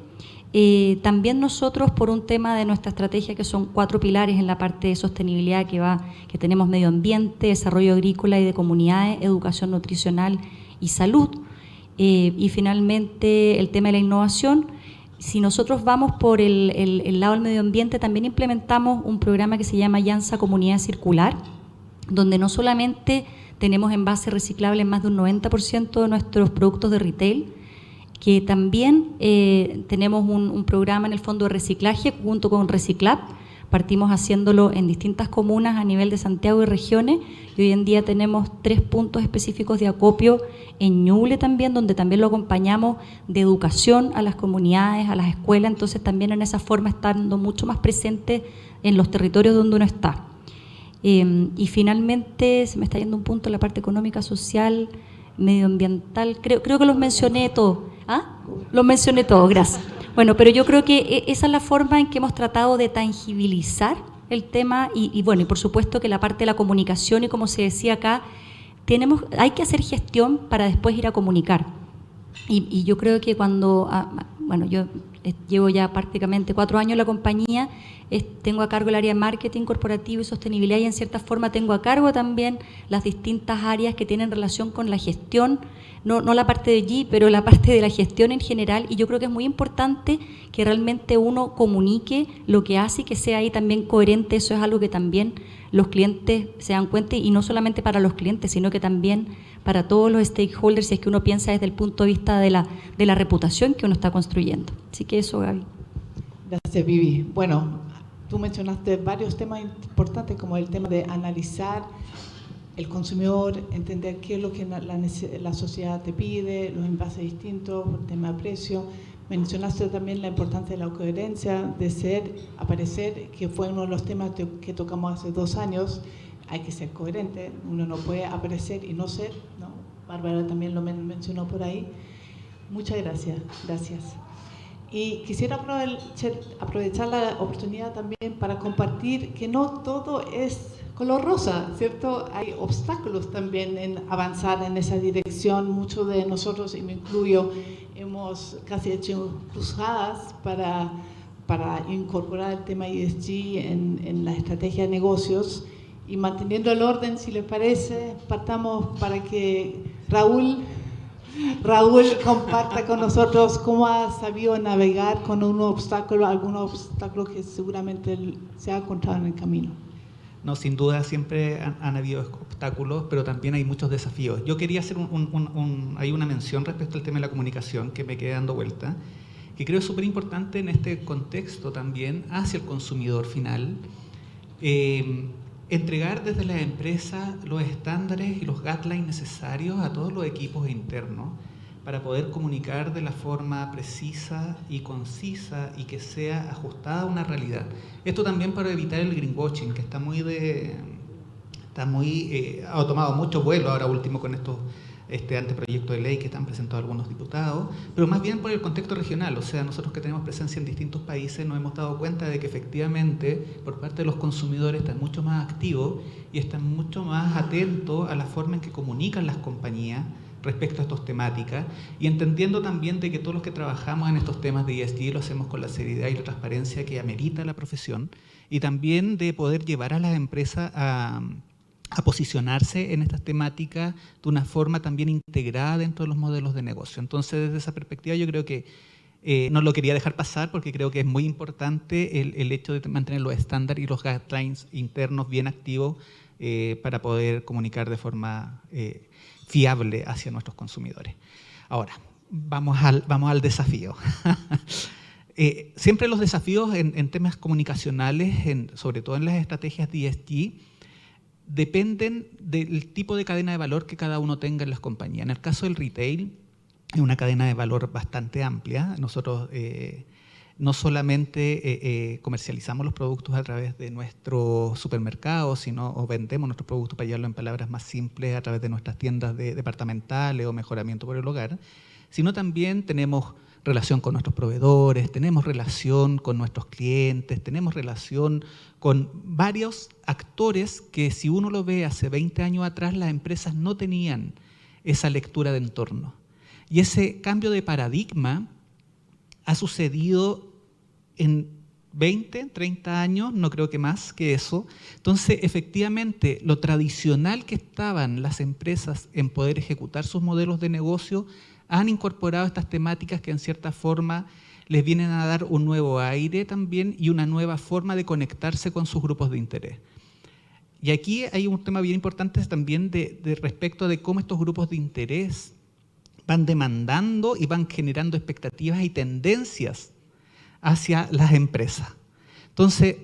También nosotros, por un tema de nuestra estrategia, que son 4 pilares en la parte de sostenibilidad, que tenemos medio ambiente, desarrollo agrícola y de comunidades, educación nutricional y salud, y finalmente el tema de la innovación. Si nosotros vamos por el lado del medio ambiente, también implementamos un programa que se llama Llanza Comunidad Circular, donde no solamente tenemos envases reciclables en más de un 90% de nuestros productos de retail, que también tenemos un programa en el fondo de reciclaje junto con Reciclab. Partimos haciéndolo en distintas comunas a nivel de Santiago y regiones, y hoy en día tenemos 3 puntos específicos de acopio en Ñuble también, donde también lo acompañamos de educación a las comunidades, a las escuelas. Entonces también en esa forma estando mucho más presente en los territorios donde uno está. Y finalmente, se me está yendo un punto, la parte económica, social, medioambiental, creo que los mencioné todos. ¿Ah? Los mencioné todos, gracias. Bueno, pero yo creo que esa es la forma en que hemos tratado de tangibilizar el tema y bueno, y por supuesto que la parte de la comunicación, y como se decía acá, hay que hacer gestión para después ir a comunicar. Y yo creo que cuando, bueno, yo llevo ya prácticamente 4 años en la compañía, tengo a cargo el área de marketing corporativo y sostenibilidad, y en cierta forma tengo a cargo también las distintas áreas que tienen relación con la gestión, no la parte de G, pero la parte de la gestión en general. Y yo creo que es muy importante que realmente uno comunique lo que hace y que sea ahí también coherente. Eso es algo que también los clientes se dan cuenta, y no solamente para los clientes, sino que también para todos los stakeholders, si es que uno piensa desde el punto de vista de la reputación que uno está construyendo. Así que eso, Gaby. Gracias, Vivi. Bueno, tú mencionaste varios temas importantes, como el tema de analizar el consumidor, entender qué es lo que la sociedad te pide, los envases distintos, el tema de precio. Mencionaste también la importancia de la coherencia, de aparecer, que fue uno de los temas que tocamos hace 2 años. Hay que ser coherente, uno no puede aparecer y no ser, ¿no? Bárbara también lo mencionó por ahí. Muchas gracias. Y quisiera aprovechar la oportunidad también para compartir que no todo es color rosa, ¿cierto? Hay obstáculos también en avanzar en esa dirección. Muchos de nosotros, y me incluyo, hemos casi hecho cruzadas para incorporar el tema ESG en la estrategia de negocios. Y manteniendo el orden, si les parece, partamos para que Raúl comparta con nosotros cómo ha sabido navegar con algunos obstáculos que seguramente se ha encontrado en el camino. No, sin duda siempre han habido obstáculos, pero también hay muchos desafíos. Yo quería hacer hay una mención respecto al tema de la comunicación que me quedé dando vuelta, que creo es súper importante en este contexto también hacia el consumidor final. Entregar desde la empresa los estándares y los guidelines necesarios a todos los equipos internos para poder comunicar de la forma precisa y concisa y que sea ajustada a una realidad. Esto también para evitar el greenwashing, que ha tomado mucho vuelo ahora último con este anteproyecto de ley que están presentados algunos diputados, pero más bien por el contexto regional. O sea, nosotros que tenemos presencia en distintos países nos hemos dado cuenta de que efectivamente por parte de los consumidores están mucho más activos y están mucho más atentos a la forma en que comunican las compañías respecto a estas temáticas y entendiendo también de que todos los que trabajamos en estos temas de ESG lo hacemos con la seriedad y la transparencia que amerita la profesión y también de poder llevar a las empresas a posicionarse en estas temáticas de una forma también integrada dentro de los modelos de negocio. Entonces, desde esa perspectiva yo creo que no lo quería dejar pasar porque creo que es muy importante el hecho de mantener los estándares y los guidelines internos bien activos para poder comunicar de forma fiable hacia nuestros consumidores. Ahora, vamos al desafío. Siempre los desafíos en temas comunicacionales, sobre todo en las estrategias de ESG, dependen del tipo de cadena de valor que cada uno tenga en las compañías. En el caso del retail, es una cadena de valor bastante amplia. Nosotros no solamente comercializamos los productos a través de nuestros supermercados, sino o vendemos nuestros productos, para llevarlo en palabras más simples, a través de nuestras tiendas departamentales o mejoramiento por el hogar, sino también tenemos relación con nuestros proveedores, tenemos relación con nuestros clientes, tenemos relación con varios actores que si uno lo ve hace 20 años atrás, las empresas no tenían esa lectura de entorno. Y ese cambio de paradigma ha sucedido en 20, 30 años, no creo que más que eso. Entonces, efectivamente, lo tradicional que estaban las empresas en poder ejecutar sus modelos de negocio han incorporado estas temáticas que en cierta forma les vienen a dar un nuevo aire también y una nueva forma de conectarse con sus grupos de interés. Y aquí hay un tema bien importante también de respecto de cómo estos grupos de interés van demandando y van generando expectativas y tendencias hacia las empresas. Entonces,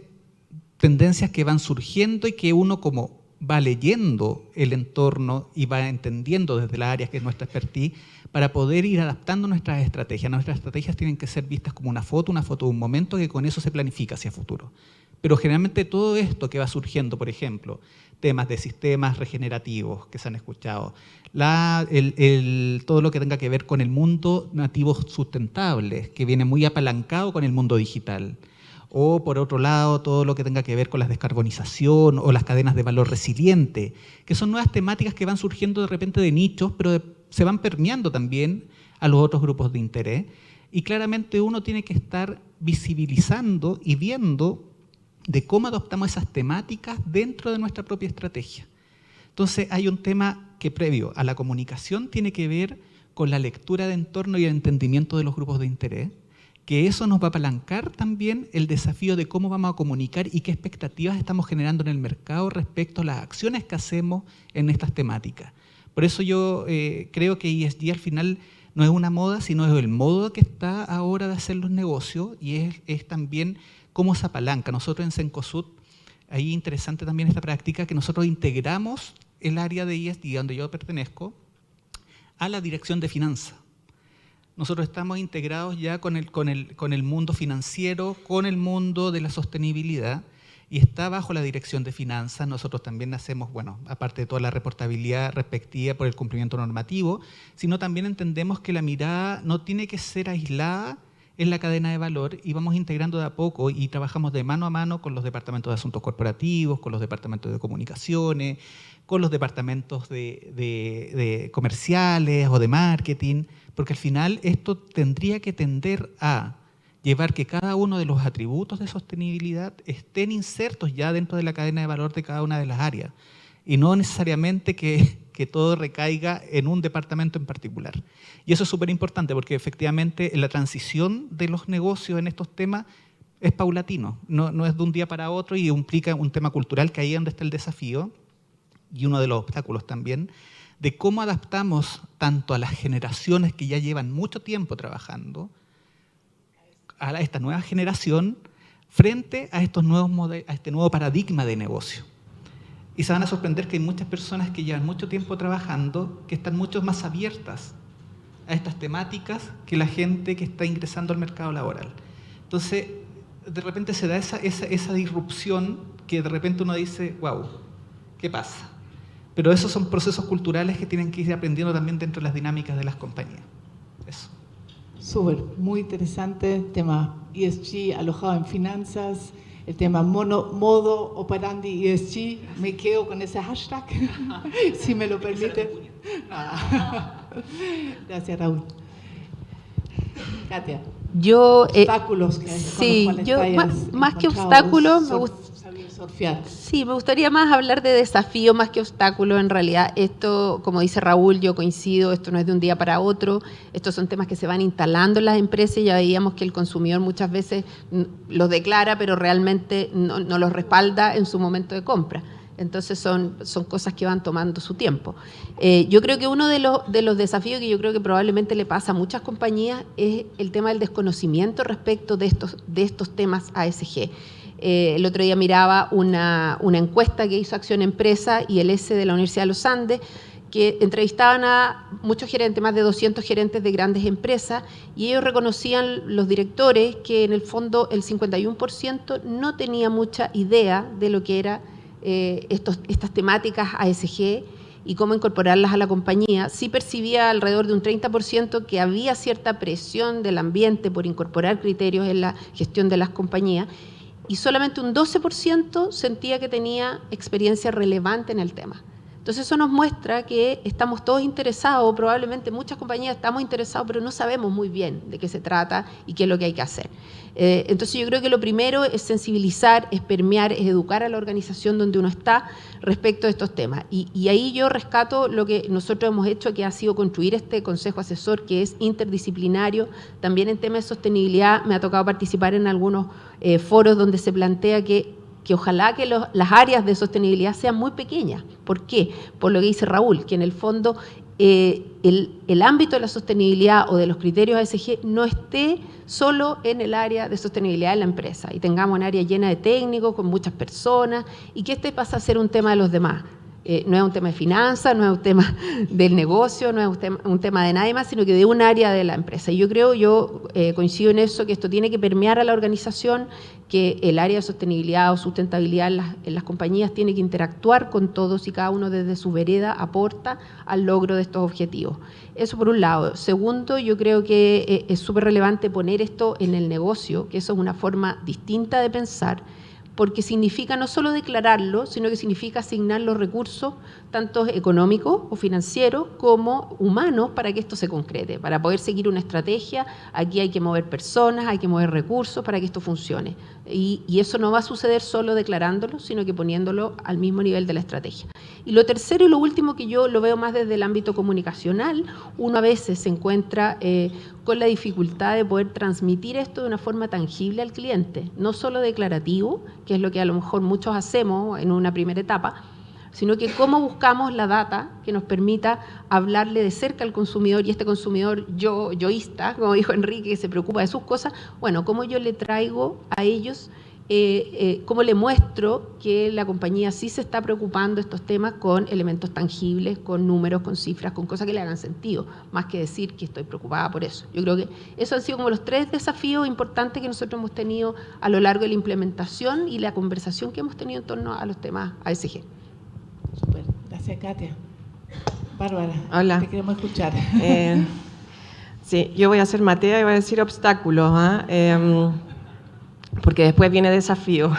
tendencias que van surgiendo y que uno como va leyendo el entorno y va entendiendo desde las áreas que es nuestra expertise para poder ir adaptando nuestras estrategias. Nuestras estrategias tienen que ser vistas como una foto de un momento que con eso se planifica hacia futuro. Pero generalmente todo esto que va surgiendo, por ejemplo, temas de sistemas regenerativos que se han escuchado, todo lo que tenga que ver con el mundo nativo sustentable, que viene muy apalancado con el mundo digital, o por otro lado todo lo que tenga que ver con la descarbonización o las cadenas de valor resiliente, que son nuevas temáticas que van surgiendo de repente de nichos, pero se van permeando también a los otros grupos de interés, y claramente uno tiene que estar visibilizando y viendo de cómo adoptamos esas temáticas dentro de nuestra propia estrategia. Entonces hay un tema que previo a la comunicación tiene que ver con la lectura de entorno y el entendimiento de los grupos de interés, que eso nos va a apalancar también el desafío de cómo vamos a comunicar y qué expectativas estamos generando en el mercado respecto a las acciones que hacemos en estas temáticas. Por eso yo creo que ESG al final no es una moda, sino es el modo que está ahora de hacer los negocios y es también cómo se apalanca. Nosotros en Cencosud, ahí interesante también esta práctica, que nosotros integramos el área de ESG, donde yo pertenezco, a la dirección de finanzas. Nosotros estamos integrados ya con el mundo financiero, con el mundo de la sostenibilidad, y está bajo la dirección de finanzas. Nosotros también hacemos, bueno, aparte de toda la reportabilidad respectiva por el cumplimiento normativo, sino también entendemos que la mirada no tiene que ser aislada en la cadena de valor y vamos integrando de a poco y trabajamos de mano a mano con los departamentos de asuntos corporativos, con los departamentos de comunicaciones, con los departamentos de comerciales o de marketing, porque al final esto tendría que tender a llevar que cada uno de los atributos de sostenibilidad estén insertos ya dentro de la cadena de valor de cada una de las áreas y no necesariamente que todo recaiga en un departamento en particular. Y eso es súper importante porque efectivamente la transición de los negocios en estos temas es paulatino, no es de un día para otro y implica un tema cultural que ahí es donde está el desafío y uno de los obstáculos también, de cómo adaptamos tanto a las generaciones que ya llevan mucho tiempo trabajando, a esta nueva generación, frente a estos nuevos a este nuevo paradigma de negocio. Y se van a sorprender que hay muchas personas que llevan mucho tiempo trabajando que están mucho más abiertas a estas temáticas que la gente que está ingresando al mercado laboral. Entonces, de repente se da esa disrupción que de repente uno dice, wow, ¿qué pasa? Pero esos son procesos culturales que tienen que ir aprendiendo también dentro de las dinámicas de las compañías. Eso. Súper, muy interesante tema ESG alojado en finanzas, el tema modo operandi ESG, me quedo con ese hashtag, si me lo permite. Gracias, Raúl. Katia. Yo, obstáculos que sí, yo más que obstáculos me gusta surfear. Sí, me gustaría más hablar de desafío más que obstáculo. En realidad, esto, como dice Raúl, yo coincido, esto no es de un día para otro, estos son temas que se van instalando en las empresas y ya veíamos que el consumidor muchas veces los declara, pero realmente no los respalda en su momento de compra. Entonces son cosas que van tomando su tiempo. Yo creo que uno de los desafíos que yo creo que probablemente le pasa a muchas compañías es el tema del desconocimiento respecto de estos temas ASG. El otro día miraba una encuesta que hizo Acción Empresa y el S de la Universidad de los Andes, que entrevistaban a muchos gerentes, más de 200 gerentes de grandes empresas, y ellos reconocían, los directores, que en el fondo el 51% no tenía mucha idea de lo que era estas temáticas ASG y cómo incorporarlas a la compañía. Sí percibía alrededor de un 30% que había cierta presión del ambiente por incorporar criterios en la gestión de las compañías, y solamente un 12% sentía que tenía experiencia relevante en el tema. Entonces eso nos muestra que estamos todos interesados, probablemente muchas compañías estamos interesados, pero no sabemos muy bien de qué se trata y qué es lo que hay que hacer. Entonces yo creo que lo primero es sensibilizar, es permear, es educar a la organización donde uno está respecto a estos temas. Y ahí yo rescato lo que nosotros hemos hecho, que ha sido construir este consejo asesor que es interdisciplinario. También en temas de sostenibilidad me ha tocado participar en algunos foros donde se plantea que ojalá que las áreas de sostenibilidad sean muy pequeñas. ¿Por qué? Por lo que dice Raúl, que en el fondo el ámbito de la sostenibilidad o de los criterios ASG no esté solo en el área de sostenibilidad de la empresa y tengamos un área llena de técnicos, con muchas personas, y que este pasa a ser un tema de los demás. No es un tema de finanzas, no es un tema del negocio, no es un tema de nadie más, sino que de un área de la empresa. Y yo coincido en eso, que esto tiene que permear a la organización, que el área de sostenibilidad o sustentabilidad en las compañías tiene que interactuar con todos y cada uno desde su vereda aporta al logro de estos objetivos. Eso por un lado. Segundo, yo creo que es súper relevante poner esto en el negocio, que eso es una forma distinta de pensar, porque significa no solo declararlo, sino que significa asignar los recursos, tanto económicos o financieros como humanos, para que esto se concrete. Para poder seguir una estrategia, aquí hay que mover personas, hay que mover recursos para que esto funcione. Y eso no va a suceder solo declarándolo, sino que poniéndolo al mismo nivel de la estrategia. Y lo tercero y lo último, que yo lo veo más desde el ámbito comunicacional, uno a veces se encuentra con la dificultad de poder transmitir esto de una forma tangible al cliente, no solo declarativo, que es lo que a lo mejor muchos hacemos en una primera etapa, sino que cómo buscamos la data que nos permita hablarle de cerca al consumidor, y este consumidor yoísta, como dijo Enrique, que se preocupa de sus cosas, bueno, cómo yo le traigo a ellos, cómo le muestro que la compañía sí se está preocupando de estos temas con elementos tangibles, con números, con cifras, con cosas que le hagan sentido, más que decir que estoy preocupada por eso. Yo creo que esos han sido como los 3 desafíos importantes que nosotros hemos tenido a lo largo de la implementación y la conversación que hemos tenido en torno a los temas ASG. Super. Gracias, Katia. Bárbara, hola. Te queremos escuchar. Sí, yo voy a ser Matea y voy a decir obstáculos, porque después viene desafío.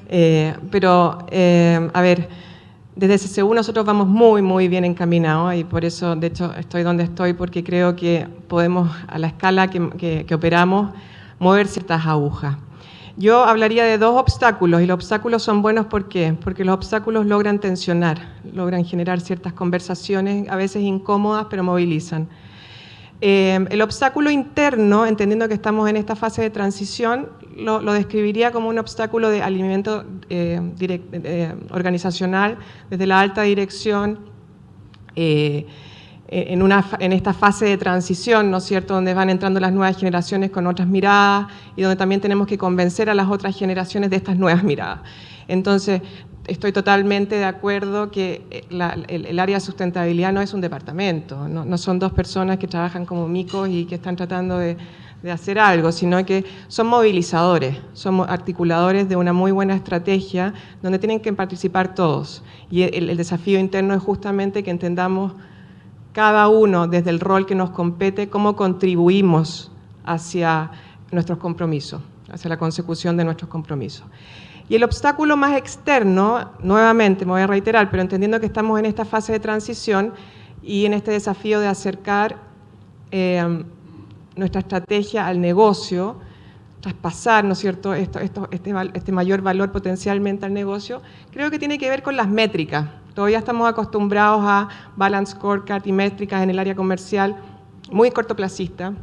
Pero, a ver, desde CCU nosotros vamos muy bien encaminados, y por eso, de hecho, estoy donde estoy, porque creo que podemos, a la escala que operamos, mover ciertas agujas. Yo hablaría de 2 obstáculos, y los obstáculos son buenos, ¿por qué? Porque los obstáculos logran tensionar, logran generar ciertas conversaciones, a veces incómodas, pero movilizan. El obstáculo interno, entendiendo que estamos en esta fase de transición, lo describiría como un obstáculo de alineamiento organizacional desde la alta dirección, en esta fase de transición, ¿no es cierto?, donde van entrando las nuevas generaciones con otras miradas y donde también tenemos que convencer a las otras generaciones de estas nuevas miradas. Entonces, estoy totalmente de acuerdo que el área de sustentabilidad no es un departamento, no son 2 personas que trabajan como micos y que están tratando de hacer algo, sino que son movilizadores, son articuladores de una muy buena estrategia donde tienen que participar todos. Y el desafío interno es justamente que entendamos cada uno desde el rol que nos compete cómo contribuimos hacia nuestros compromisos, hacia la consecución de nuestros compromisos. Y el obstáculo más externo, nuevamente me voy a reiterar, pero entendiendo que estamos en esta fase de transición, y en este desafío de acercar nuestra estrategia al negocio, traspasar, ¿no es cierto?, este mayor valor potencialmente al negocio, creo que tiene que ver con las métricas. Todavía estamos acostumbrados a balance scorecard y métricas en el área comercial muy cortoplacistas,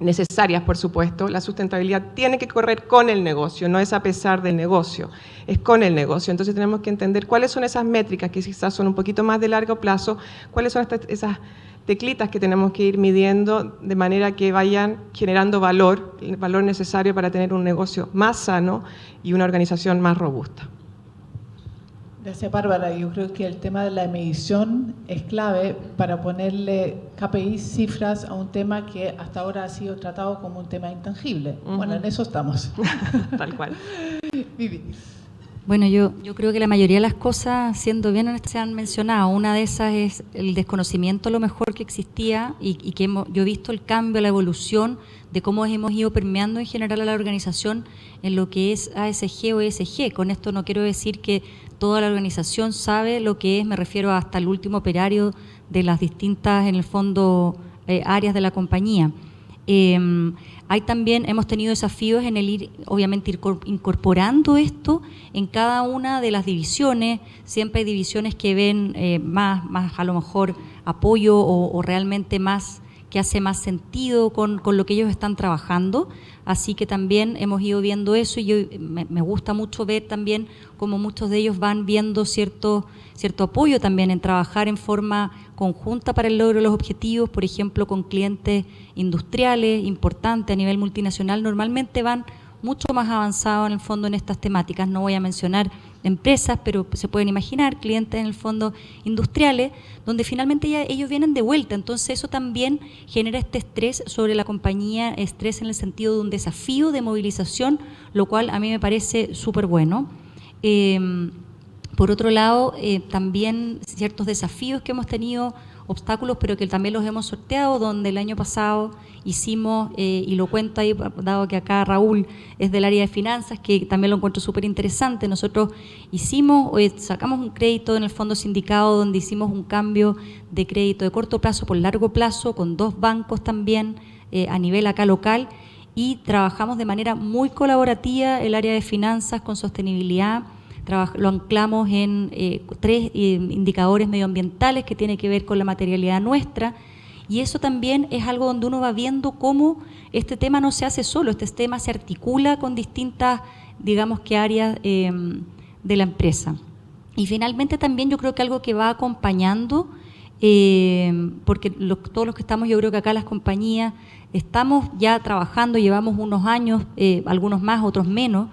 necesarias, por supuesto. La sustentabilidad tiene que correr con el negocio, no es a pesar del negocio, es con el negocio. Entonces tenemos que entender cuáles son esas métricas que quizás son un poquito más de largo plazo, cuáles son esas teclitas que tenemos que ir midiendo de manera que vayan generando valor, el valor necesario para tener un negocio más sano y una organización más robusta. Gracias, Bárbara. Yo creo que el tema de la medición es clave para ponerle KPI, cifras a un tema que hasta ahora ha sido tratado como un tema intangible. Bueno, en eso estamos. Tal cual. Vivi. Bueno, yo creo que la mayoría de las cosas, siendo bien honestas, se han mencionado. Una de esas es el desconocimiento a lo mejor que existía y que yo he visto el cambio, la evolución de cómo hemos ido permeando en general a la organización en lo que es ASG o ESG. Con esto no quiero decir que toda la organización sabe lo que es, me refiero hasta el último operario de las distintas, en el fondo, áreas de la compañía. Hay también, hemos tenido desafíos en el ir incorporando esto en cada una de las divisiones. Siempre hay divisiones que ven más a lo mejor apoyo o realmente más que hace más sentido con lo que ellos están trabajando. Así que también hemos ido viendo eso y me gusta mucho ver también cómo muchos de ellos van viendo cierto apoyo también en trabajar en forma conjunta para el logro de los objetivos, por ejemplo, con clientes industriales importantes a nivel multinacional. Normalmente van mucho más avanzados en el fondo en estas temáticas. No voy a mencionar empresas, pero se pueden imaginar clientes en el fondo industriales, donde finalmente ya ellos vienen de vuelta. Entonces eso también genera este estrés sobre la compañía, estrés en el sentido de un desafío de movilización, lo cual a mí me parece súper bueno. Por otro lado, también ciertos desafíos que hemos tenido, obstáculos, pero que también los hemos sorteado, donde el año pasado hicimos, y lo cuento ahí, dado que acá Raúl es del área de finanzas, que también lo encuentro súper interesante. Nosotros sacamos un crédito en el fondo sindicado, donde hicimos un cambio de crédito de corto plazo por largo plazo, con 2 bancos también, a nivel acá local, y trabajamos de manera muy colaborativa el área de finanzas con sostenibilidad. Lo anclamos en 3 indicadores medioambientales que tienen que ver con la materialidad nuestra, y eso también es algo donde uno va viendo cómo este tema no se hace solo, este tema se articula con distintas, digamos que áreas de la empresa. Y finalmente también yo creo que algo que va acompañando, porque todos los que estamos, yo creo que acá las compañías estamos ya trabajando, llevamos unos años, algunos más, otros menos,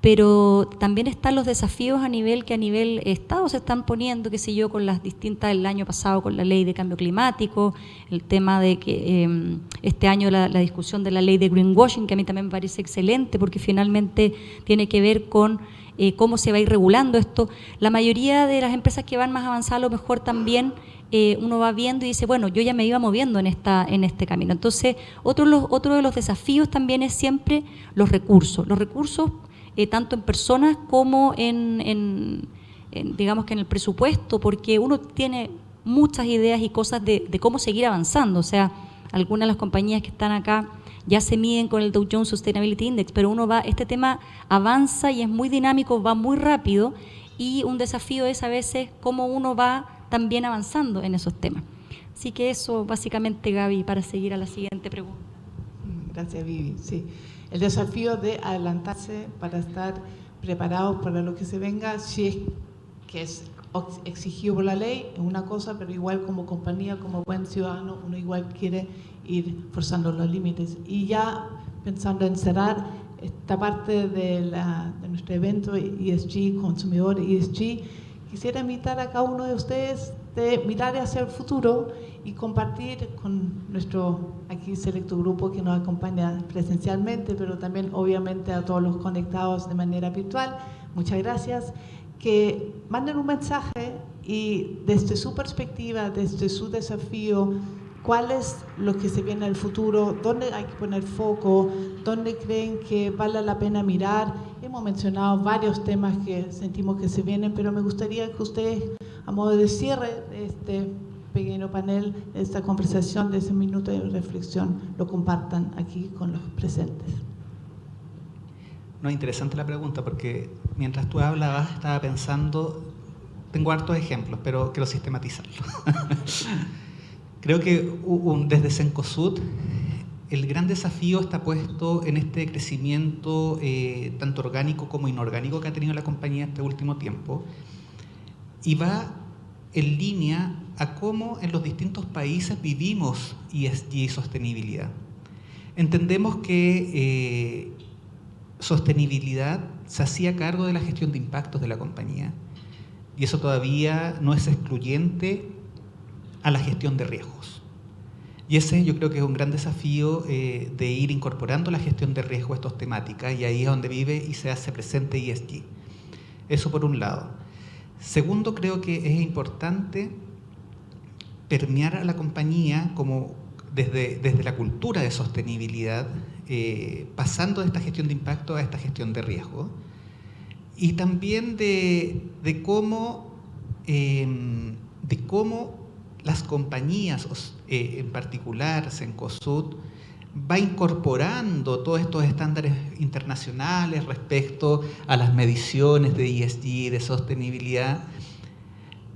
pero también están los desafíos a nivel Estado se están poniendo, qué sé yo, con las distintas, el año pasado con la ley de cambio climático, el tema de que este año la discusión de la ley de greenwashing, que a mí también me parece excelente, porque finalmente tiene que ver con cómo se va a ir regulando esto. La mayoría de las empresas que van más avanzadas, a lo mejor también uno va viendo y dice, bueno, yo ya me iba moviendo en este camino. Entonces, otro de los desafíos también es siempre los recursos. Los recursos, tanto en personas como digamos que en el presupuesto, porque uno tiene muchas ideas y cosas de cómo seguir avanzando. O sea, algunas de las compañías que están acá ya se miden con el Dow Jones Sustainability Index, pero este tema avanza y es muy dinámico, va muy rápido, y un desafío es a veces cómo uno va también avanzando en esos temas. Así que eso básicamente, Gaby, para seguir a la siguiente pregunta. Gracias, Vivi. Sí. El desafío de adelantarse para estar preparados para lo que se venga, si es que es exigido por la ley, es una cosa, pero igual como compañía, como buen ciudadano, uno igual quiere ir forzando los límites. Y ya pensando en cerrar esta parte de nuestro evento ESG, Consumidor ESG, quisiera invitar a cada uno de ustedes de mirar hacia el futuro y compartir con nuestro aquí selecto grupo que nos acompaña presencialmente, pero también obviamente a todos los conectados de manera virtual. Muchas gracias. Que manden un mensaje y desde su perspectiva, desde su desafío, cuál es lo que se viene al futuro, dónde hay que poner foco, dónde creen que vale la pena mirar. Hemos mencionado varios temas que sentimos que se vienen, pero me gustaría que ustedes, a modo de cierre de este pequeño panel, esta conversación, de ese minuto de reflexión, lo compartan aquí con los presentes. No, interesante la pregunta, porque mientras tú hablabas estaba pensando, tengo hartos ejemplos, pero quiero sistematizarlo. Creo que desde Cencosud el gran desafío está puesto en este crecimiento tanto orgánico como inorgánico que ha tenido la compañía este último tiempo, y va en línea a cómo en los distintos países vivimos ESG y sostenibilidad. Entendemos que sostenibilidad se hacía cargo de la gestión de impactos de la compañía, y eso todavía no es excluyente a la gestión de riesgos. Y ese yo creo que es un gran desafío de ir incorporando la gestión de riesgo a estas temáticas, y ahí es donde vive y se hace presente ESG. Eso por un lado. Segundo, creo que es importante permear a la compañía como desde la cultura de sostenibilidad, pasando de esta gestión de impacto a esta gestión de riesgo, y también de cómo las compañías, en particular Cencosud, va incorporando todos estos estándares internacionales respecto a las mediciones de ESG, de sostenibilidad.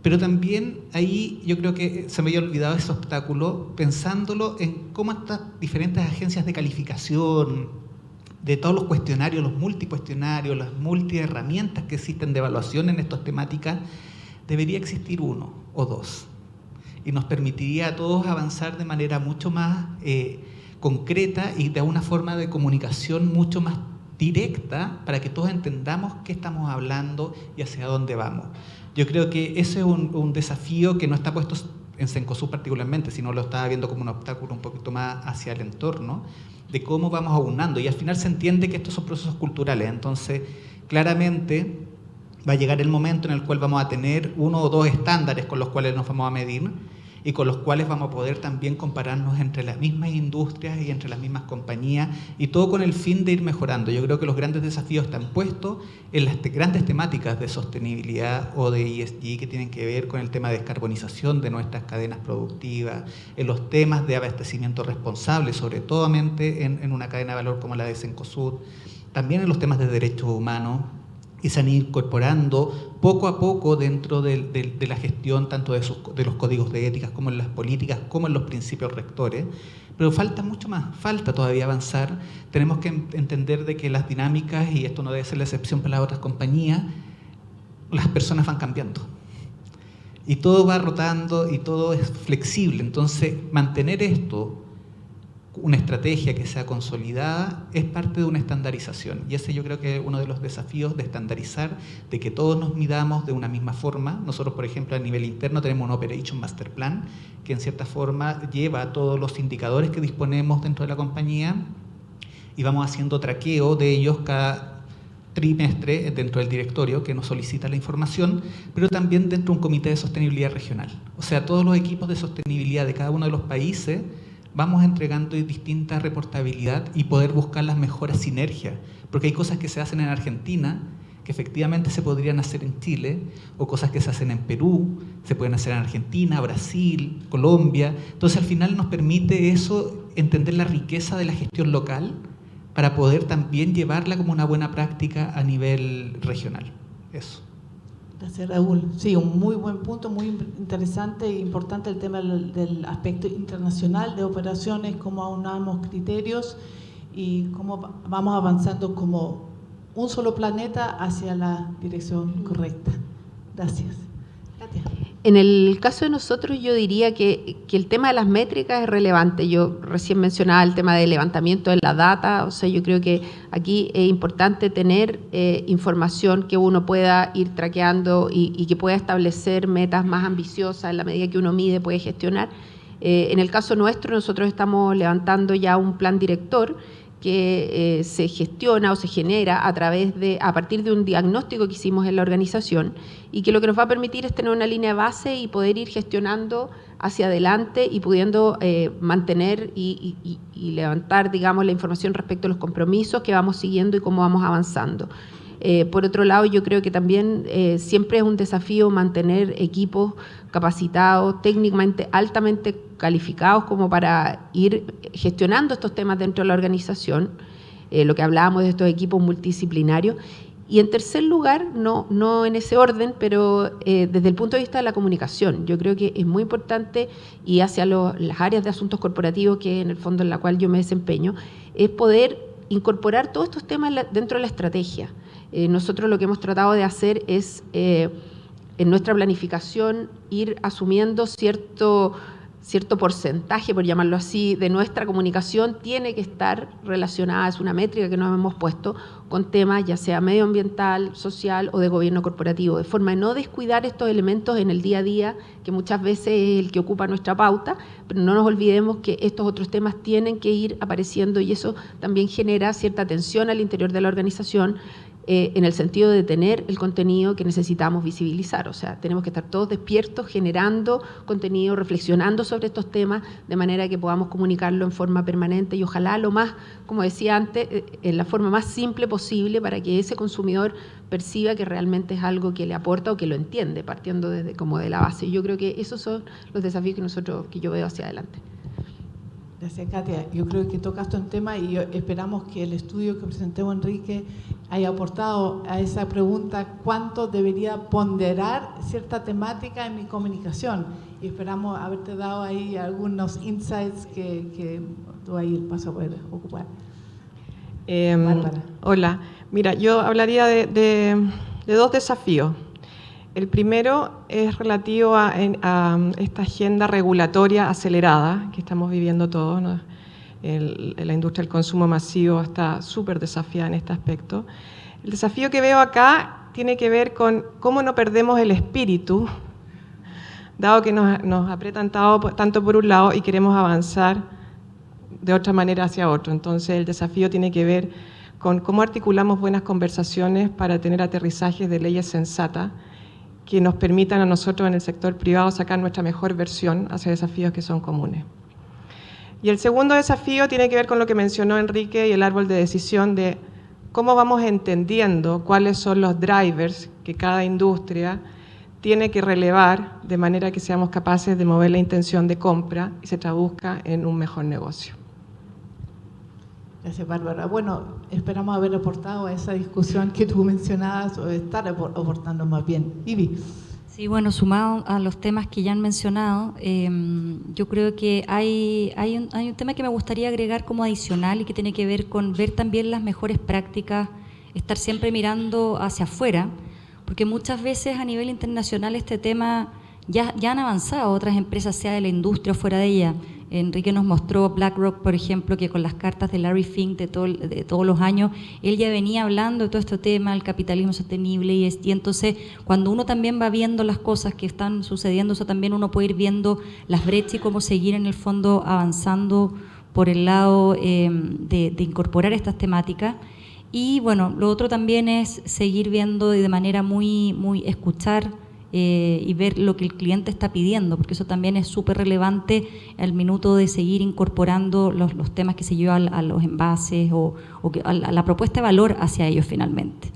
Pero también ahí yo creo que se me había olvidado ese obstáculo, pensándolo en cómo estas diferentes agencias de calificación, de todos los cuestionarios, los multicuestionarios, las multiherramientas que existen de evaluación en estas temáticas, debería existir uno o dos. Y nos permitiría a todos avanzar de manera mucho más concreta y de una forma de comunicación mucho más directa para que todos entendamos qué estamos hablando y hacia dónde vamos. Yo creo que ese es un desafío que no está puesto en Cencosud particularmente, sino lo estaba viendo como un obstáculo un poquito más hacia el entorno, de cómo vamos aunando. Y al final se entiende que estos son procesos culturales. Entonces, claramente va a llegar el momento en el cual vamos a tener uno o dos estándares con los cuales nos vamos a medir y con los cuales vamos a poder también compararnos entre las mismas industrias y entre las mismas compañías, y todo con el fin de ir mejorando. Yo creo que los grandes desafíos están puestos en las grandes temáticas de sostenibilidad o de ESG que tienen que ver con el tema de descarbonización de nuestras cadenas productivas, en los temas de abastecimiento responsable, sobre todo en una cadena de valor como la de Cencosud, también en los temas de derechos humanos, y se han ido incorporando poco a poco dentro de la gestión tanto de los códigos de ética como en las políticas, como en los principios rectores. Pero falta mucho más, falta todavía avanzar. Tenemos que entender de que las dinámicas, y esto no debe ser la excepción para las otras compañías, las personas van cambiando. Y todo va rotando y todo es flexible. Entonces, mantener esto, una estrategia que sea consolidada, es parte de una estandarización, y ese yo creo que es uno de los desafíos, de estandarizar, de que todos nos midamos de una misma forma. Nosotros, por ejemplo, a nivel interno tenemos un Operation Master Plan que en cierta forma lleva todos los indicadores que disponemos dentro de la compañía, y vamos haciendo traqueo de ellos cada trimestre dentro del directorio que nos solicita la información, pero también dentro de un comité de sostenibilidad regional. O sea, todos los equipos de sostenibilidad de cada uno de los países vamos entregando distinta reportabilidad y poder buscar las mejores sinergias, porque hay cosas que se hacen en Argentina que efectivamente se podrían hacer en Chile, o cosas que se hacen en Perú, se pueden hacer en Argentina, Brasil, Colombia. Entonces al final nos permite eso, entender la riqueza de la gestión local para poder también llevarla como una buena práctica a nivel regional. Eso. Gracias, Raúl. Sí, un muy buen punto, muy interesante e importante el tema del aspecto internacional de operaciones, cómo aunamos criterios y cómo vamos avanzando como un solo planeta hacia la dirección correcta. Gracias. Katia. En el caso de nosotros, yo diría que el tema de las métricas es relevante. Yo recién mencionaba el tema del levantamiento de la data. O sea, yo creo que aquí es importante tener información que uno pueda ir traqueando y que pueda establecer metas más ambiciosas en la medida que uno mide, puede gestionar. En el caso nuestro, nosotros estamos levantando ya un plan director que se gestiona o se genera a partir de un diagnóstico que hicimos en la organización, y que lo que nos va a permitir es tener una línea de base y poder ir gestionando hacia adelante y pudiendo mantener y levantar, digamos, la información respecto a los compromisos que vamos siguiendo y cómo vamos avanzando. Por otro lado, yo creo que también siempre es un desafío mantener equipos capacitados, técnicamente altamente calificados como para ir gestionando estos temas dentro de la organización, lo que hablábamos de estos equipos multidisciplinarios. Y en tercer lugar, no en ese orden, pero desde el punto de vista de la comunicación, yo creo que es muy importante, y hacia las áreas de asuntos corporativos, que en el fondo en la cual yo me desempeño, es poder incorporar todos estos temas dentro de la estrategia. Nosotros lo que hemos tratado de hacer es, en nuestra planificación, ir asumiendo cierto porcentaje, por llamarlo así, de nuestra comunicación tiene que estar relacionada, es una métrica que nos hemos puesto, con temas ya sea medioambiental, social o de gobierno corporativo, de forma de no descuidar estos elementos en el día a día, que muchas veces es el que ocupa nuestra pauta, pero no nos olvidemos que estos otros temas tienen que ir apareciendo, y eso también genera cierta tensión al interior de la organización, en el sentido de tener el contenido que necesitamos visibilizar. O sea, tenemos que estar todos despiertos, generando contenido, reflexionando sobre estos temas, de manera que podamos comunicarlo en forma permanente y ojalá lo más, como decía antes, en la forma más simple posible, para que ese consumidor perciba que realmente es algo que le aporta o que lo entiende, partiendo desde como de la base. Yo creo que esos son los desafíos que yo veo hacia adelante. Gracias, Katia. Yo creo que tocaste un tema y esperamos que el estudio que presentó Enrique haya aportado a esa pregunta: ¿cuánto debería ponderar cierta temática en mi comunicación? Y esperamos haberte dado ahí algunos insights que tú ahí vas a poder ocupar. Hola, mira, yo hablaría de dos desafíos. El primero es relativo a esta agenda regulatoria acelerada que estamos viviendo todos, ¿no? La industria del consumo masivo está súper desafiada en este aspecto. El desafío que veo acá tiene que ver con cómo no perdemos el espíritu, dado que nos aprietan tanto por un lado y queremos avanzar de otra manera hacia otro. Entonces el desafío tiene que ver con cómo articulamos buenas conversaciones para tener aterrizajes de leyes sensatas que nos permitan a nosotros en el sector privado sacar nuestra mejor versión hacia desafíos que son comunes. Y el segundo desafío tiene que ver con lo que mencionó Enrique y el árbol de decisión, de cómo vamos entendiendo cuáles son los drivers que cada industria tiene que relevar, de manera que seamos capaces de mover la intención de compra y se traduzca en un mejor negocio. Gracias, Bárbara. Bueno, esperamos haber aportado a esa discusión que tú mencionabas, o estar aportando más bien. Ivi. Sí, bueno, sumado a los temas que ya han mencionado, yo creo que hay un tema que me gustaría agregar como adicional y que tiene que ver con ver también las mejores prácticas, estar siempre mirando hacia afuera, porque muchas veces a nivel internacional este tema ya han avanzado otras empresas, sea de la industria o fuera de ella. Enrique nos mostró BlackRock, por ejemplo, que con las cartas de Larry Fink de todos los años, él ya venía hablando de todo este tema, el capitalismo sostenible, y entonces cuando uno también va viendo las cosas que están sucediendo, eso también uno puede ir viendo las brechas y cómo seguir en el fondo avanzando por el lado de incorporar estas temáticas. Y bueno, lo otro también es seguir viendo de manera muy escuchar, y ver lo que el cliente está pidiendo, porque eso también es súper relevante al minuto de seguir incorporando los temas que se llevan a los envases o a la propuesta de valor hacia ellos finalmente.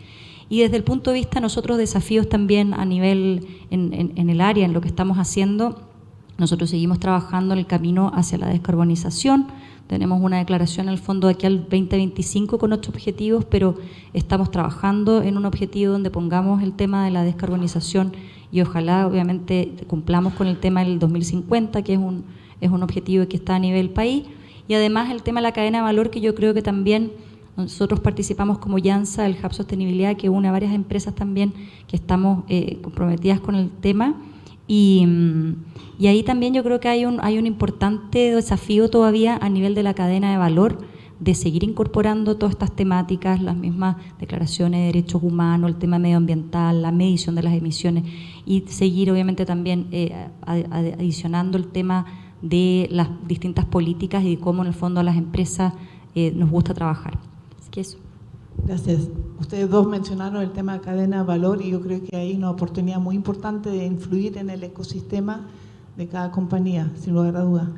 Y desde el punto de vista de nosotros, desafíos también a nivel en el área, en lo que estamos haciendo, nosotros seguimos trabajando en el camino hacia la descarbonización. Tenemos una declaración al fondo de aquí al 2025 con 8 objetivos, pero estamos trabajando en un objetivo donde pongamos el tema de la descarbonización y ojalá obviamente cumplamos con el tema del 2050, que es un objetivo que está a nivel país. Y además el tema de la cadena de valor, que yo creo que también nosotros participamos como Yansa, el Hub Sostenibilidad, que une a varias empresas también que estamos comprometidas con el tema. Y ahí también yo creo que hay un importante desafío todavía a nivel de la cadena de valor, de seguir incorporando todas estas temáticas, las mismas declaraciones de derechos humanos, el tema medioambiental, la medición de las emisiones, y seguir obviamente también adicionando el tema de las distintas políticas y de cómo en el fondo a las empresas nos gusta trabajar. Así que eso. Gracias. Ustedes dos mencionaron el tema de cadena de valor y yo creo que hay una oportunidad muy importante de influir en el ecosistema de cada compañía, sin lugar a dudas.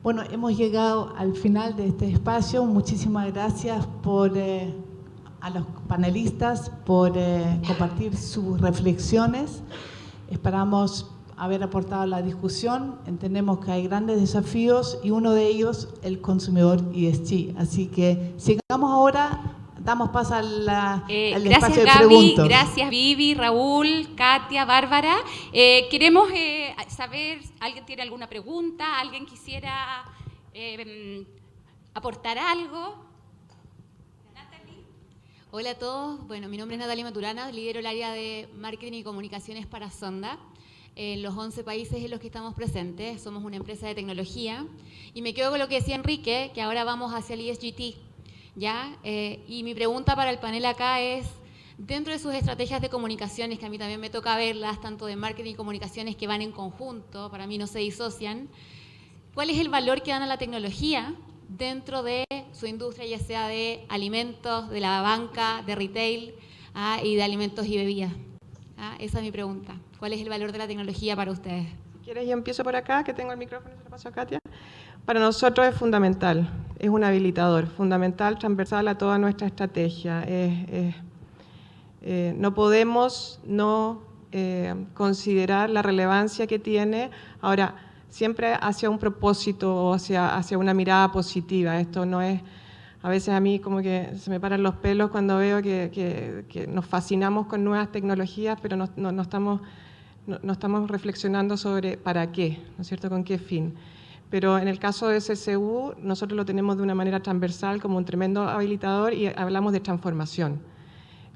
Bueno, hemos llegado al final de este espacio. Muchísimas gracias por a los panelistas por compartir sus reflexiones. Esperamos haber aportado a la discusión. Entendemos que hay grandes desafíos y uno de ellos el consumidor ESG. Así que sigamos ahora, damos paso al espacio de preguntas. Gracias Vivi, Raúl, Katia, Bárbara. Queremos saber, ¿alguien tiene alguna pregunta? ¿Alguien quisiera aportar algo? Hola a todos, bueno, mi nombre es Natalia Maturana, lidero el área de marketing y comunicaciones para Sonda. En los 11 países en los que estamos presentes, somos una empresa de tecnología y me quedo con lo que decía Enrique, que ahora vamos hacia el ESGT, ¿ya? Y mi pregunta para el panel acá es, dentro de sus estrategias de comunicaciones, que a mí también me toca verlas, tanto de marketing y comunicaciones que van en conjunto, para mí no se disocian, ¿cuál es el valor que dan a la tecnología dentro de su industria, ya sea de alimentos, de la banca, de retail y de alimentos y bebidas? Esa es mi pregunta. ¿Cuál es el valor de la tecnología para ustedes? Si quieres, yo empiezo por acá, que tengo el micrófono y se lo paso a Katia. Para nosotros es fundamental, es un habilitador, fundamental, transversal a toda nuestra estrategia. No podemos no considerar la relevancia que tiene. Ahora, siempre hacia un propósito o hacia una mirada positiva. Esto no es, a veces a mí como que se me paran los pelos cuando veo que nos fascinamos con nuevas tecnologías, pero no estamos reflexionando sobre para qué, ¿no es cierto?, con qué fin. Pero en el caso de CCU, nosotros lo tenemos de una manera transversal como un tremendo habilitador y hablamos de transformación.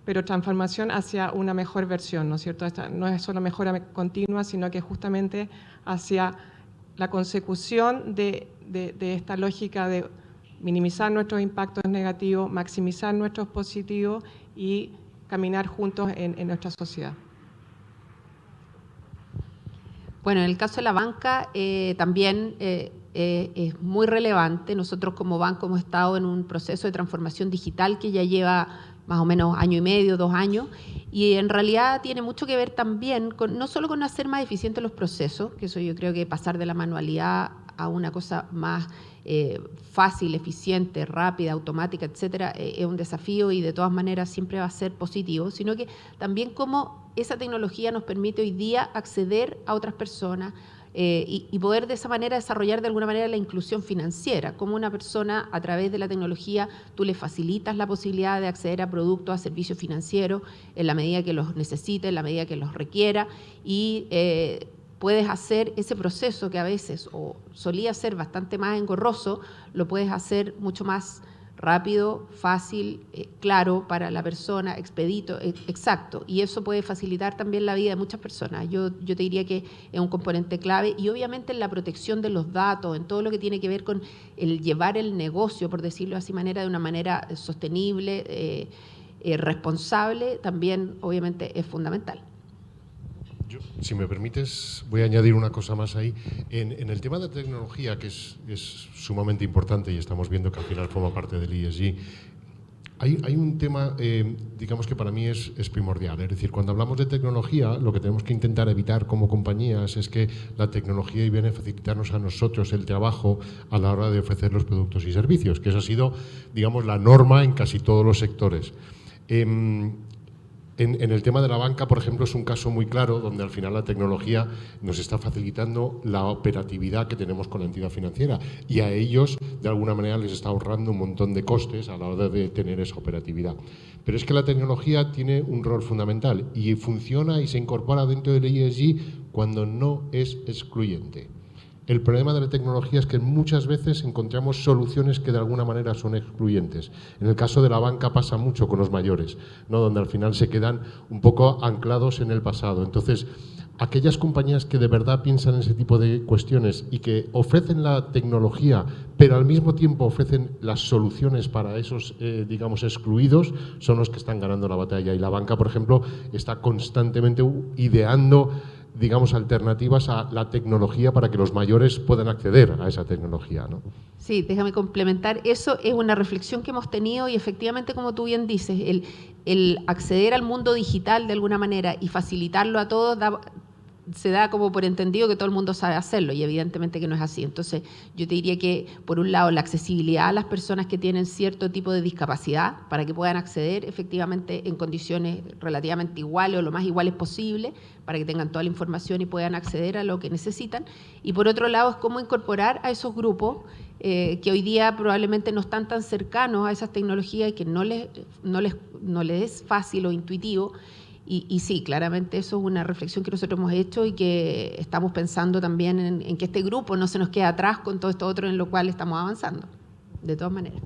Pero transformación hacia una mejor versión, ¿no es cierto? Esta no es solo mejora continua, sino que justamente hacia la consecución de esta lógica de minimizar nuestros impactos negativos, maximizar nuestros positivos y caminar juntos en nuestra sociedad. Bueno, en el caso de la banca también es muy relevante. Nosotros como banco hemos estado en un proceso de transformación digital que ya lleva más o menos 1 año y medio, 2 años, y en realidad tiene mucho que ver también con, no solo con hacer más eficientes los procesos, que eso yo creo que pasar de la manualidad a una cosa más fácil, eficiente, rápida, automática, etcétera, es un desafío y de todas maneras siempre va a ser positivo, sino que también cómo esa tecnología nos permite hoy día acceder a otras personas y poder de esa manera desarrollar de alguna manera la inclusión financiera, como una persona a través de la tecnología tú le facilitas la posibilidad de acceder a productos, a servicios financieros en la medida que los necesite, en la medida que los requiera y puedes hacer ese proceso que a veces o solía ser bastante más engorroso, lo puedes hacer mucho más rápido, fácil, claro para la persona, expedito, exacto. Y eso puede facilitar también la vida de muchas personas. Yo te diría que es un componente clave y obviamente en la protección de los datos, en todo lo que tiene que ver con el llevar el negocio, por decirlo así, de una manera sostenible, responsable, también obviamente es fundamental. Yo, si me permites, voy a añadir una cosa más ahí. En el tema de tecnología, que es sumamente importante y estamos viendo que al final forma parte del ESG, hay un tema, digamos que para mí es primordial. Es decir, cuando hablamos de tecnología, lo que tenemos que intentar evitar como compañías es que la tecnología viene a facilitarnos a nosotros el trabajo a la hora de ofrecer los productos y servicios, que eso ha sido, digamos, la norma en casi todos los sectores. En el tema de la banca, por ejemplo, es un caso muy claro donde al final la tecnología nos está facilitando la operatividad que tenemos con la entidad financiera y a ellos, de alguna manera, les está ahorrando un montón de costes a la hora de tener esa operatividad. Pero es que la tecnología tiene un rol fundamental y funciona y se incorpora dentro del ESG cuando no es excluyente. El problema de la tecnología es que muchas veces encontramos soluciones que de alguna manera son excluyentes. En el caso de la banca pasa mucho con los mayores, ¿no?, donde al final se quedan un poco anclados en el pasado. Entonces, aquellas compañías que de verdad piensan en ese tipo de cuestiones y que ofrecen la tecnología, pero al mismo tiempo ofrecen las soluciones para esos, digamos, excluidos, son los que están ganando la batalla. Y la banca, por ejemplo, está constantemente ideando, digamos, alternativas a la tecnología para que los mayores puedan acceder a esa tecnología, ¿no? Sí, déjame complementar. Eso es una reflexión que hemos tenido y efectivamente, como tú bien dices, el acceder al mundo digital de alguna manera y facilitarlo a todos se da como por entendido que todo el mundo sabe hacerlo y evidentemente que no es así. Entonces yo te diría que por un lado la accesibilidad a las personas que tienen cierto tipo de discapacidad para que puedan acceder efectivamente en condiciones relativamente iguales o lo más iguales posible, para que tengan toda la información y puedan acceder a lo que necesitan. Y por otro lado es cómo incorporar a esos grupos que hoy día probablemente no están tan cercanos a esas tecnologías y que no les es fácil o intuitivo. Y sí, claramente eso es una reflexión que nosotros hemos hecho y que estamos pensando también en que este grupo no se nos quede atrás con todo esto otro en lo cual estamos avanzando, de todas maneras.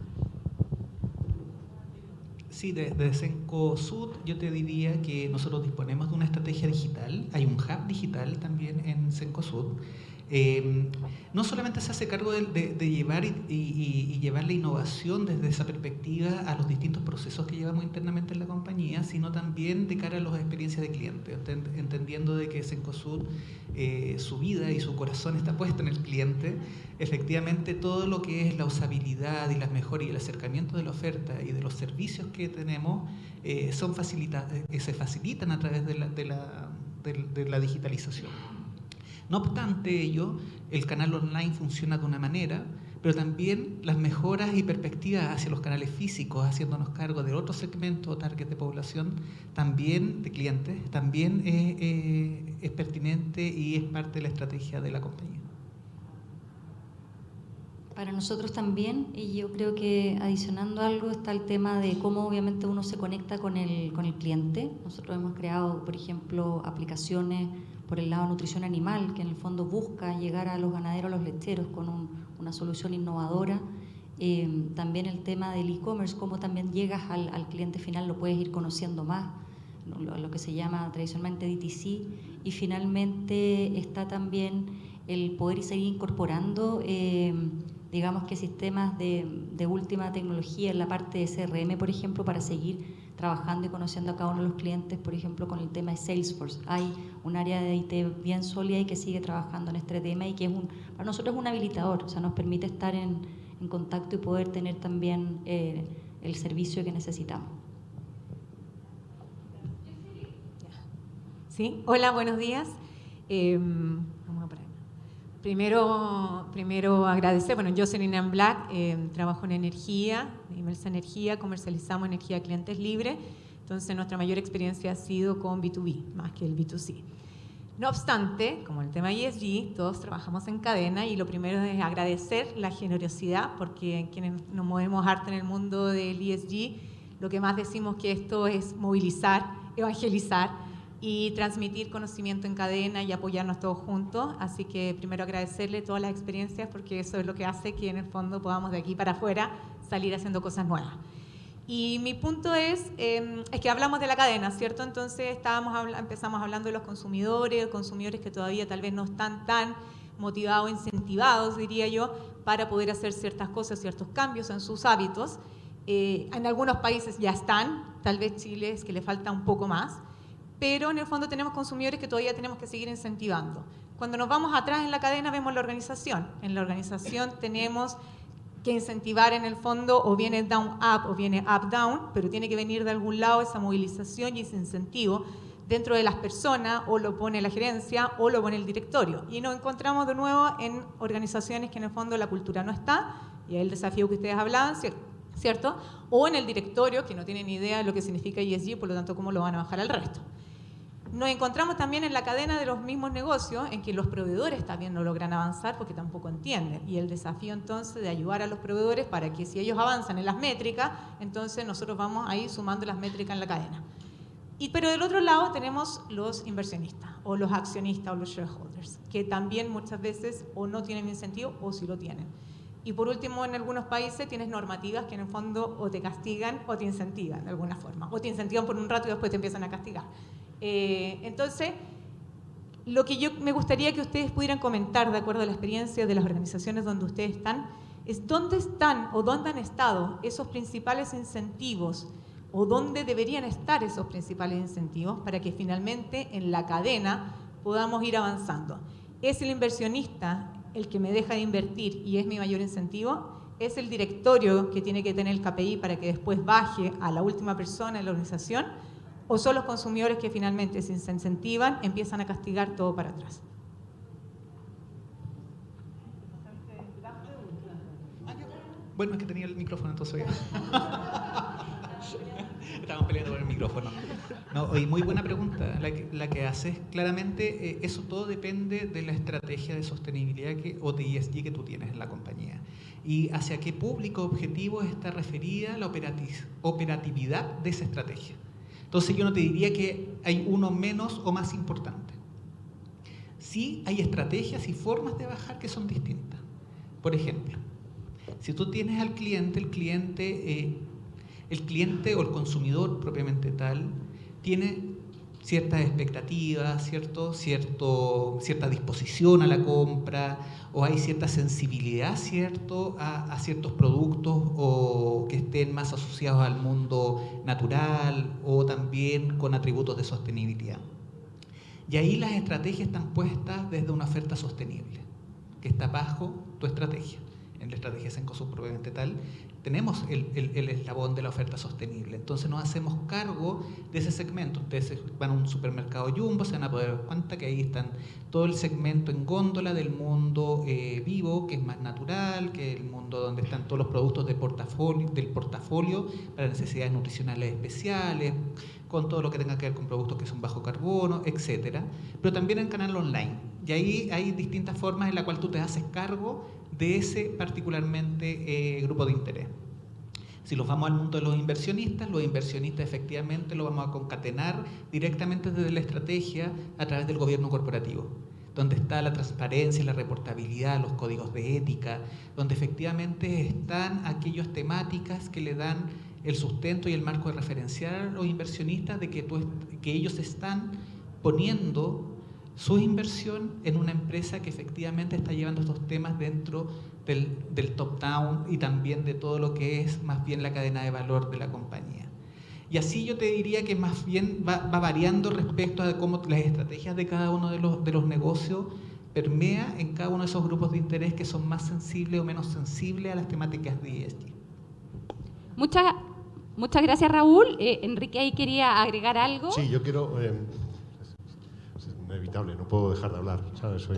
Sí, desde Cencosud yo te diría que nosotros disponemos de una estrategia digital, hay un hub digital también en Cencosud. No solamente se hace cargo de llevar y llevar la innovación desde esa perspectiva a los distintos procesos que llevamos internamente en la compañía, sino también de cara a las experiencias de cliente, entendiendo de que Cencosud, su vida y su corazón está puesto en el cliente. Efectivamente, todo lo que es la usabilidad y las mejoras y el acercamiento de la oferta y de los servicios que tenemos se facilitan a través de la digitalización. No obstante ello, el canal online funciona de una manera, pero también las mejoras y perspectivas hacia los canales físicos, haciéndonos cargo de otro segmento o target de población, también de clientes, también es pertinente y es parte de la estrategia de la compañía. Para nosotros también, y yo creo que adicionando algo está el tema de cómo obviamente uno se conecta con el cliente. Nosotros hemos creado, por ejemplo, aplicaciones por el lado de nutrición animal, que en el fondo busca llegar a los ganaderos, a los lecheros con una solución innovadora. También el tema del e-commerce, cómo también llegas al cliente final, lo puedes ir conociendo más, lo que se llama tradicionalmente DTC. Y finalmente está también el poder seguir incorporando digamos que sistemas de última tecnología en la parte de CRM, por ejemplo, para seguir trabajando y conociendo a cada uno de los clientes, por ejemplo, con el tema de Salesforce. Hay un área de IT bien sólida y que sigue trabajando en este tema y que para nosotros es un habilitador, o sea, nos permite estar en contacto y poder tener también el servicio que necesitamos. Sí, hola, buenos días. Vamos a parar. Primero agradecer, bueno, yo soy Nina Black, trabajo en energía, Inmersa Energía, comercializamos energía a clientes libres, entonces nuestra mayor experiencia ha sido con B2B, más que el B2C. No obstante, como el tema ESG, todos trabajamos en cadena y lo primero es agradecer la generosidad, porque quienes nos movemos harto en el mundo del ESG, lo que más decimos que esto es movilizar, evangelizar, y transmitir conocimiento en cadena y apoyarnos todos juntos. Así que primero agradecerle todas las experiencias porque eso es lo que hace que en el fondo podamos de aquí para afuera salir haciendo cosas nuevas. Y mi punto es que hablamos de la cadena, ¿cierto? Entonces empezamos hablando de los consumidores que todavía tal vez no están tan motivados, incentivados, diría yo, para poder hacer ciertas cosas, ciertos cambios en sus hábitos. En algunos países ya están, tal vez Chile es que le falta un poco más, pero en el fondo tenemos consumidores que todavía tenemos que seguir incentivando. Cuando nos vamos atrás en la cadena vemos la organización. En la organización tenemos que incentivar en el fondo, o viene down-up o viene up-down, pero tiene que venir de algún lado esa movilización y ese incentivo dentro de las personas, o lo pone la gerencia o lo pone el directorio. Y nos encontramos de nuevo en organizaciones que en el fondo la cultura no está, y es el desafío que ustedes hablaban, ¿cierto? O en el directorio que no tienen ni idea de lo que significa ESG, por lo tanto, cómo lo van a bajar al resto. Nos encontramos también en la cadena de los mismos negocios en que los proveedores también no logran avanzar porque tampoco entienden. Y el desafío entonces de ayudar a los proveedores para que si ellos avanzan en las métricas, entonces nosotros vamos a ir sumando las métricas en la cadena. Pero del otro lado tenemos los inversionistas o los accionistas o los shareholders, que también muchas veces o no tienen incentivo o sí lo tienen. Y por último, en algunos países tienes normativas que en el fondo o te castigan o te incentivan de alguna forma. O te incentivan por un rato y después te empiezan a castigar. Entonces, lo que me gustaría que ustedes pudieran comentar de acuerdo a la experiencia de las organizaciones donde ustedes están, es dónde están o dónde han estado esos principales incentivos o dónde deberían estar esos principales incentivos para que finalmente en la cadena podamos ir avanzando. ¿Es el inversionista el que me deja de invertir y es mi mayor incentivo? ¿Es el directorio que tiene que tener el KPI para que después baje a la última persona en la organización? ¿O son los consumidores que finalmente, si se incentivan, empiezan a castigar todo para atrás? Bueno, es que tenía el micrófono, entonces estamos peleando por el micrófono. No, oye, muy buena pregunta la que haces. Claramente, eso todo depende de la estrategia de sostenibilidad o de ESG que tú tienes en la compañía. Y hacia qué público objetivo está referida la operatividad de esa estrategia. Entonces, yo no te diría que hay uno menos o más importante. Sí hay estrategias y formas de bajar que son distintas. Por ejemplo, si tú tienes al cliente, el cliente o el consumidor propiamente tal tiene ciertas expectativas, cierta disposición a la compra, o hay cierta sensibilidad, a ciertos productos o que estén más asociados al mundo natural o también con atributos de sostenibilidad. Y ahí las estrategias están puestas desde una oferta sostenible, que está bajo tu estrategia. En la estrategia Cencosud propiamente tal, tenemos el eslabón de la oferta sostenible. Entonces nos hacemos cargo de ese segmento. Ustedes van a un supermercado Jumbo, se van a poder dar cuenta que ahí están todo el segmento en góndola del mundo vivo, que es más natural, que es el mundo donde están todos los productos del portafolio para necesidades nutricionales especiales, con todo lo que tenga que ver con productos que son bajo carbono, etcétera. Pero también en canal online. Y ahí hay distintas formas en las cuales tú te haces cargo de ese particularmente grupo de interés. Si los vamos al mundo de los inversionistas efectivamente lo vamos a concatenar directamente desde la estrategia a través del gobierno corporativo, donde está la transparencia, la reportabilidad, los códigos de ética, donde efectivamente están aquellas temáticas que le dan el sustento y el marco de referenciar a los inversionistas de que ellos están poniendo su inversión en una empresa que efectivamente está llevando estos temas dentro del top-down y también de todo lo que es más bien la cadena de valor de la compañía. Y así yo te diría que más bien va variando respecto a cómo las estrategias de cada uno de los negocios permea en cada uno de esos grupos de interés que son más sensibles o menos sensibles a las temáticas de ESG. Muchas gracias, Raúl. Enrique ahí quería agregar algo. Sí, yo quiero... es inevitable, no puedo dejar de hablar, ¿sabes?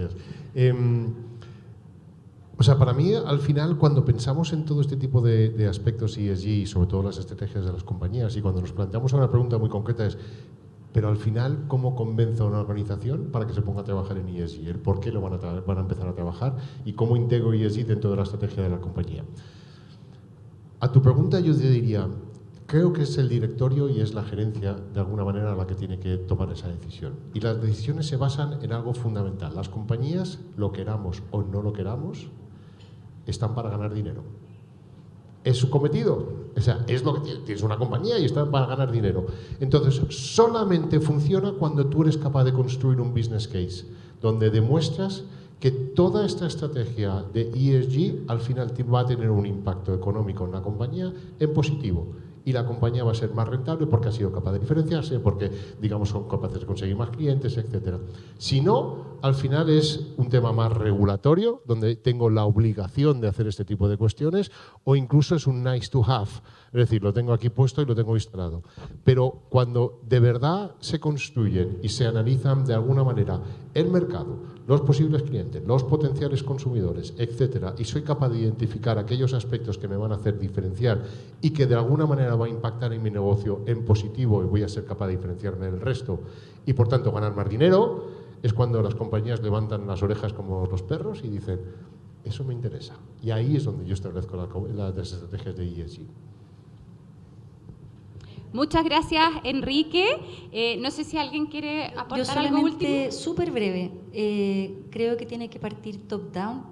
O sea, para mí, al final, cuando pensamos en todo este tipo de aspectos ESG y sobre todo las estrategias de las compañías, y cuando nos planteamos una pregunta muy concreta es, pero al final, ¿cómo convenzo a una organización para que se ponga a trabajar en ESG? ¿El por qué lo van a empezar a trabajar? ¿Y cómo integro ESG dentro de la estrategia de la compañía? A tu pregunta yo te diría, creo que es el directorio y es la gerencia, de alguna manera, la que tiene que tomar esa decisión. Y las decisiones se basan en algo fundamental. Las compañías, lo queramos o no lo queramos, están para ganar dinero. Es su cometido. O sea, es lo que tienes una compañía y están para ganar dinero. Entonces, solamente funciona cuando tú eres capaz de construir un business case, donde demuestras que toda esta estrategia de ESG al final va a tener un impacto económico en la compañía en positivo. Y la compañía va a ser más rentable porque ha sido capaz de diferenciarse, porque, digamos, son capaces de conseguir más clientes, etc. Si no, al final es un tema más regulatorio, donde tengo la obligación de hacer este tipo de cuestiones, o incluso es un nice to have, es decir, lo tengo aquí puesto y lo tengo instalado. Pero cuando de verdad se construyen y se analizan de alguna manera el mercado, los posibles clientes, los potenciales consumidores, etcétera, y soy capaz de identificar aquellos aspectos que me van a hacer diferenciar y que de alguna manera va a impactar en mi negocio en positivo y voy a ser capaz de diferenciarme del resto y por tanto ganar más dinero, es cuando las compañías levantan las orejas como los perros y dicen, eso me interesa. Y ahí es donde yo establezco las estrategias de ESG. Muchas gracias, Enrique. No sé si alguien quiere aportar algo último. Súper breve. Creo que tiene que partir top-down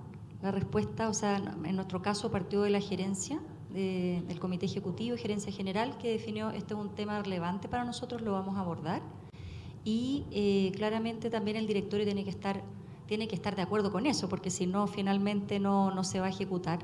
la respuesta. O sea, en nuestro caso partió de la gerencia, del comité ejecutivo y gerencia general, que definió este es un tema relevante para nosotros, lo vamos a abordar. Y claramente también el directorio tiene que estar de acuerdo con eso, porque si no, finalmente no se va a ejecutar.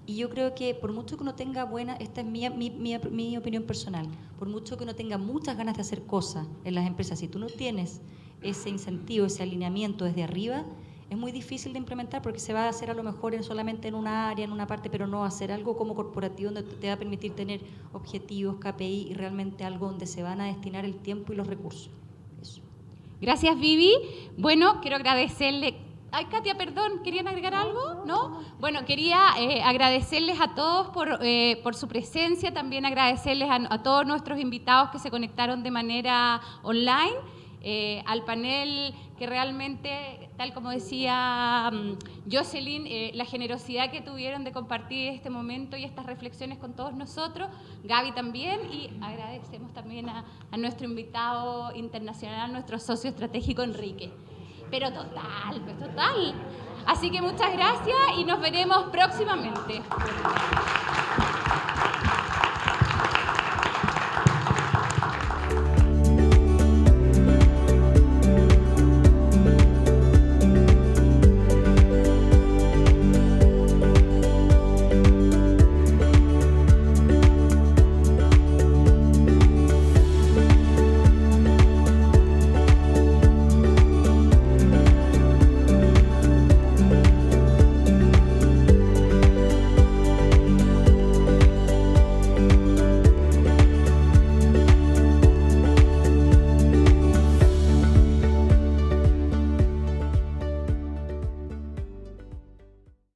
Y yo creo que por mucho que uno tenga esta es mi opinión personal, por mucho que uno tenga muchas ganas de hacer cosas en las empresas, si tú no tienes ese incentivo, ese alineamiento desde arriba, es muy difícil de implementar porque se va a hacer a lo mejor solamente en una área, en una parte, pero no hacer algo como corporativo donde te va a permitir tener objetivos, KPI y realmente algo donde se van a destinar el tiempo y los recursos. Eso. Gracias, Vivi. Bueno, quiero agradecerle. Ay, Katia, perdón, ¿querían agregar algo? ¿No? Bueno, quería agradecerles a todos por su presencia, también agradecerles a todos nuestros invitados que se conectaron de manera online, al panel que realmente, tal como decía Jocelyn, la generosidad que tuvieron de compartir este momento y estas reflexiones con todos nosotros, Gaby también, y agradecemos también a nuestro invitado internacional, nuestro socio estratégico Enrique. Pero total, pues total. Así que muchas gracias y nos veremos próximamente.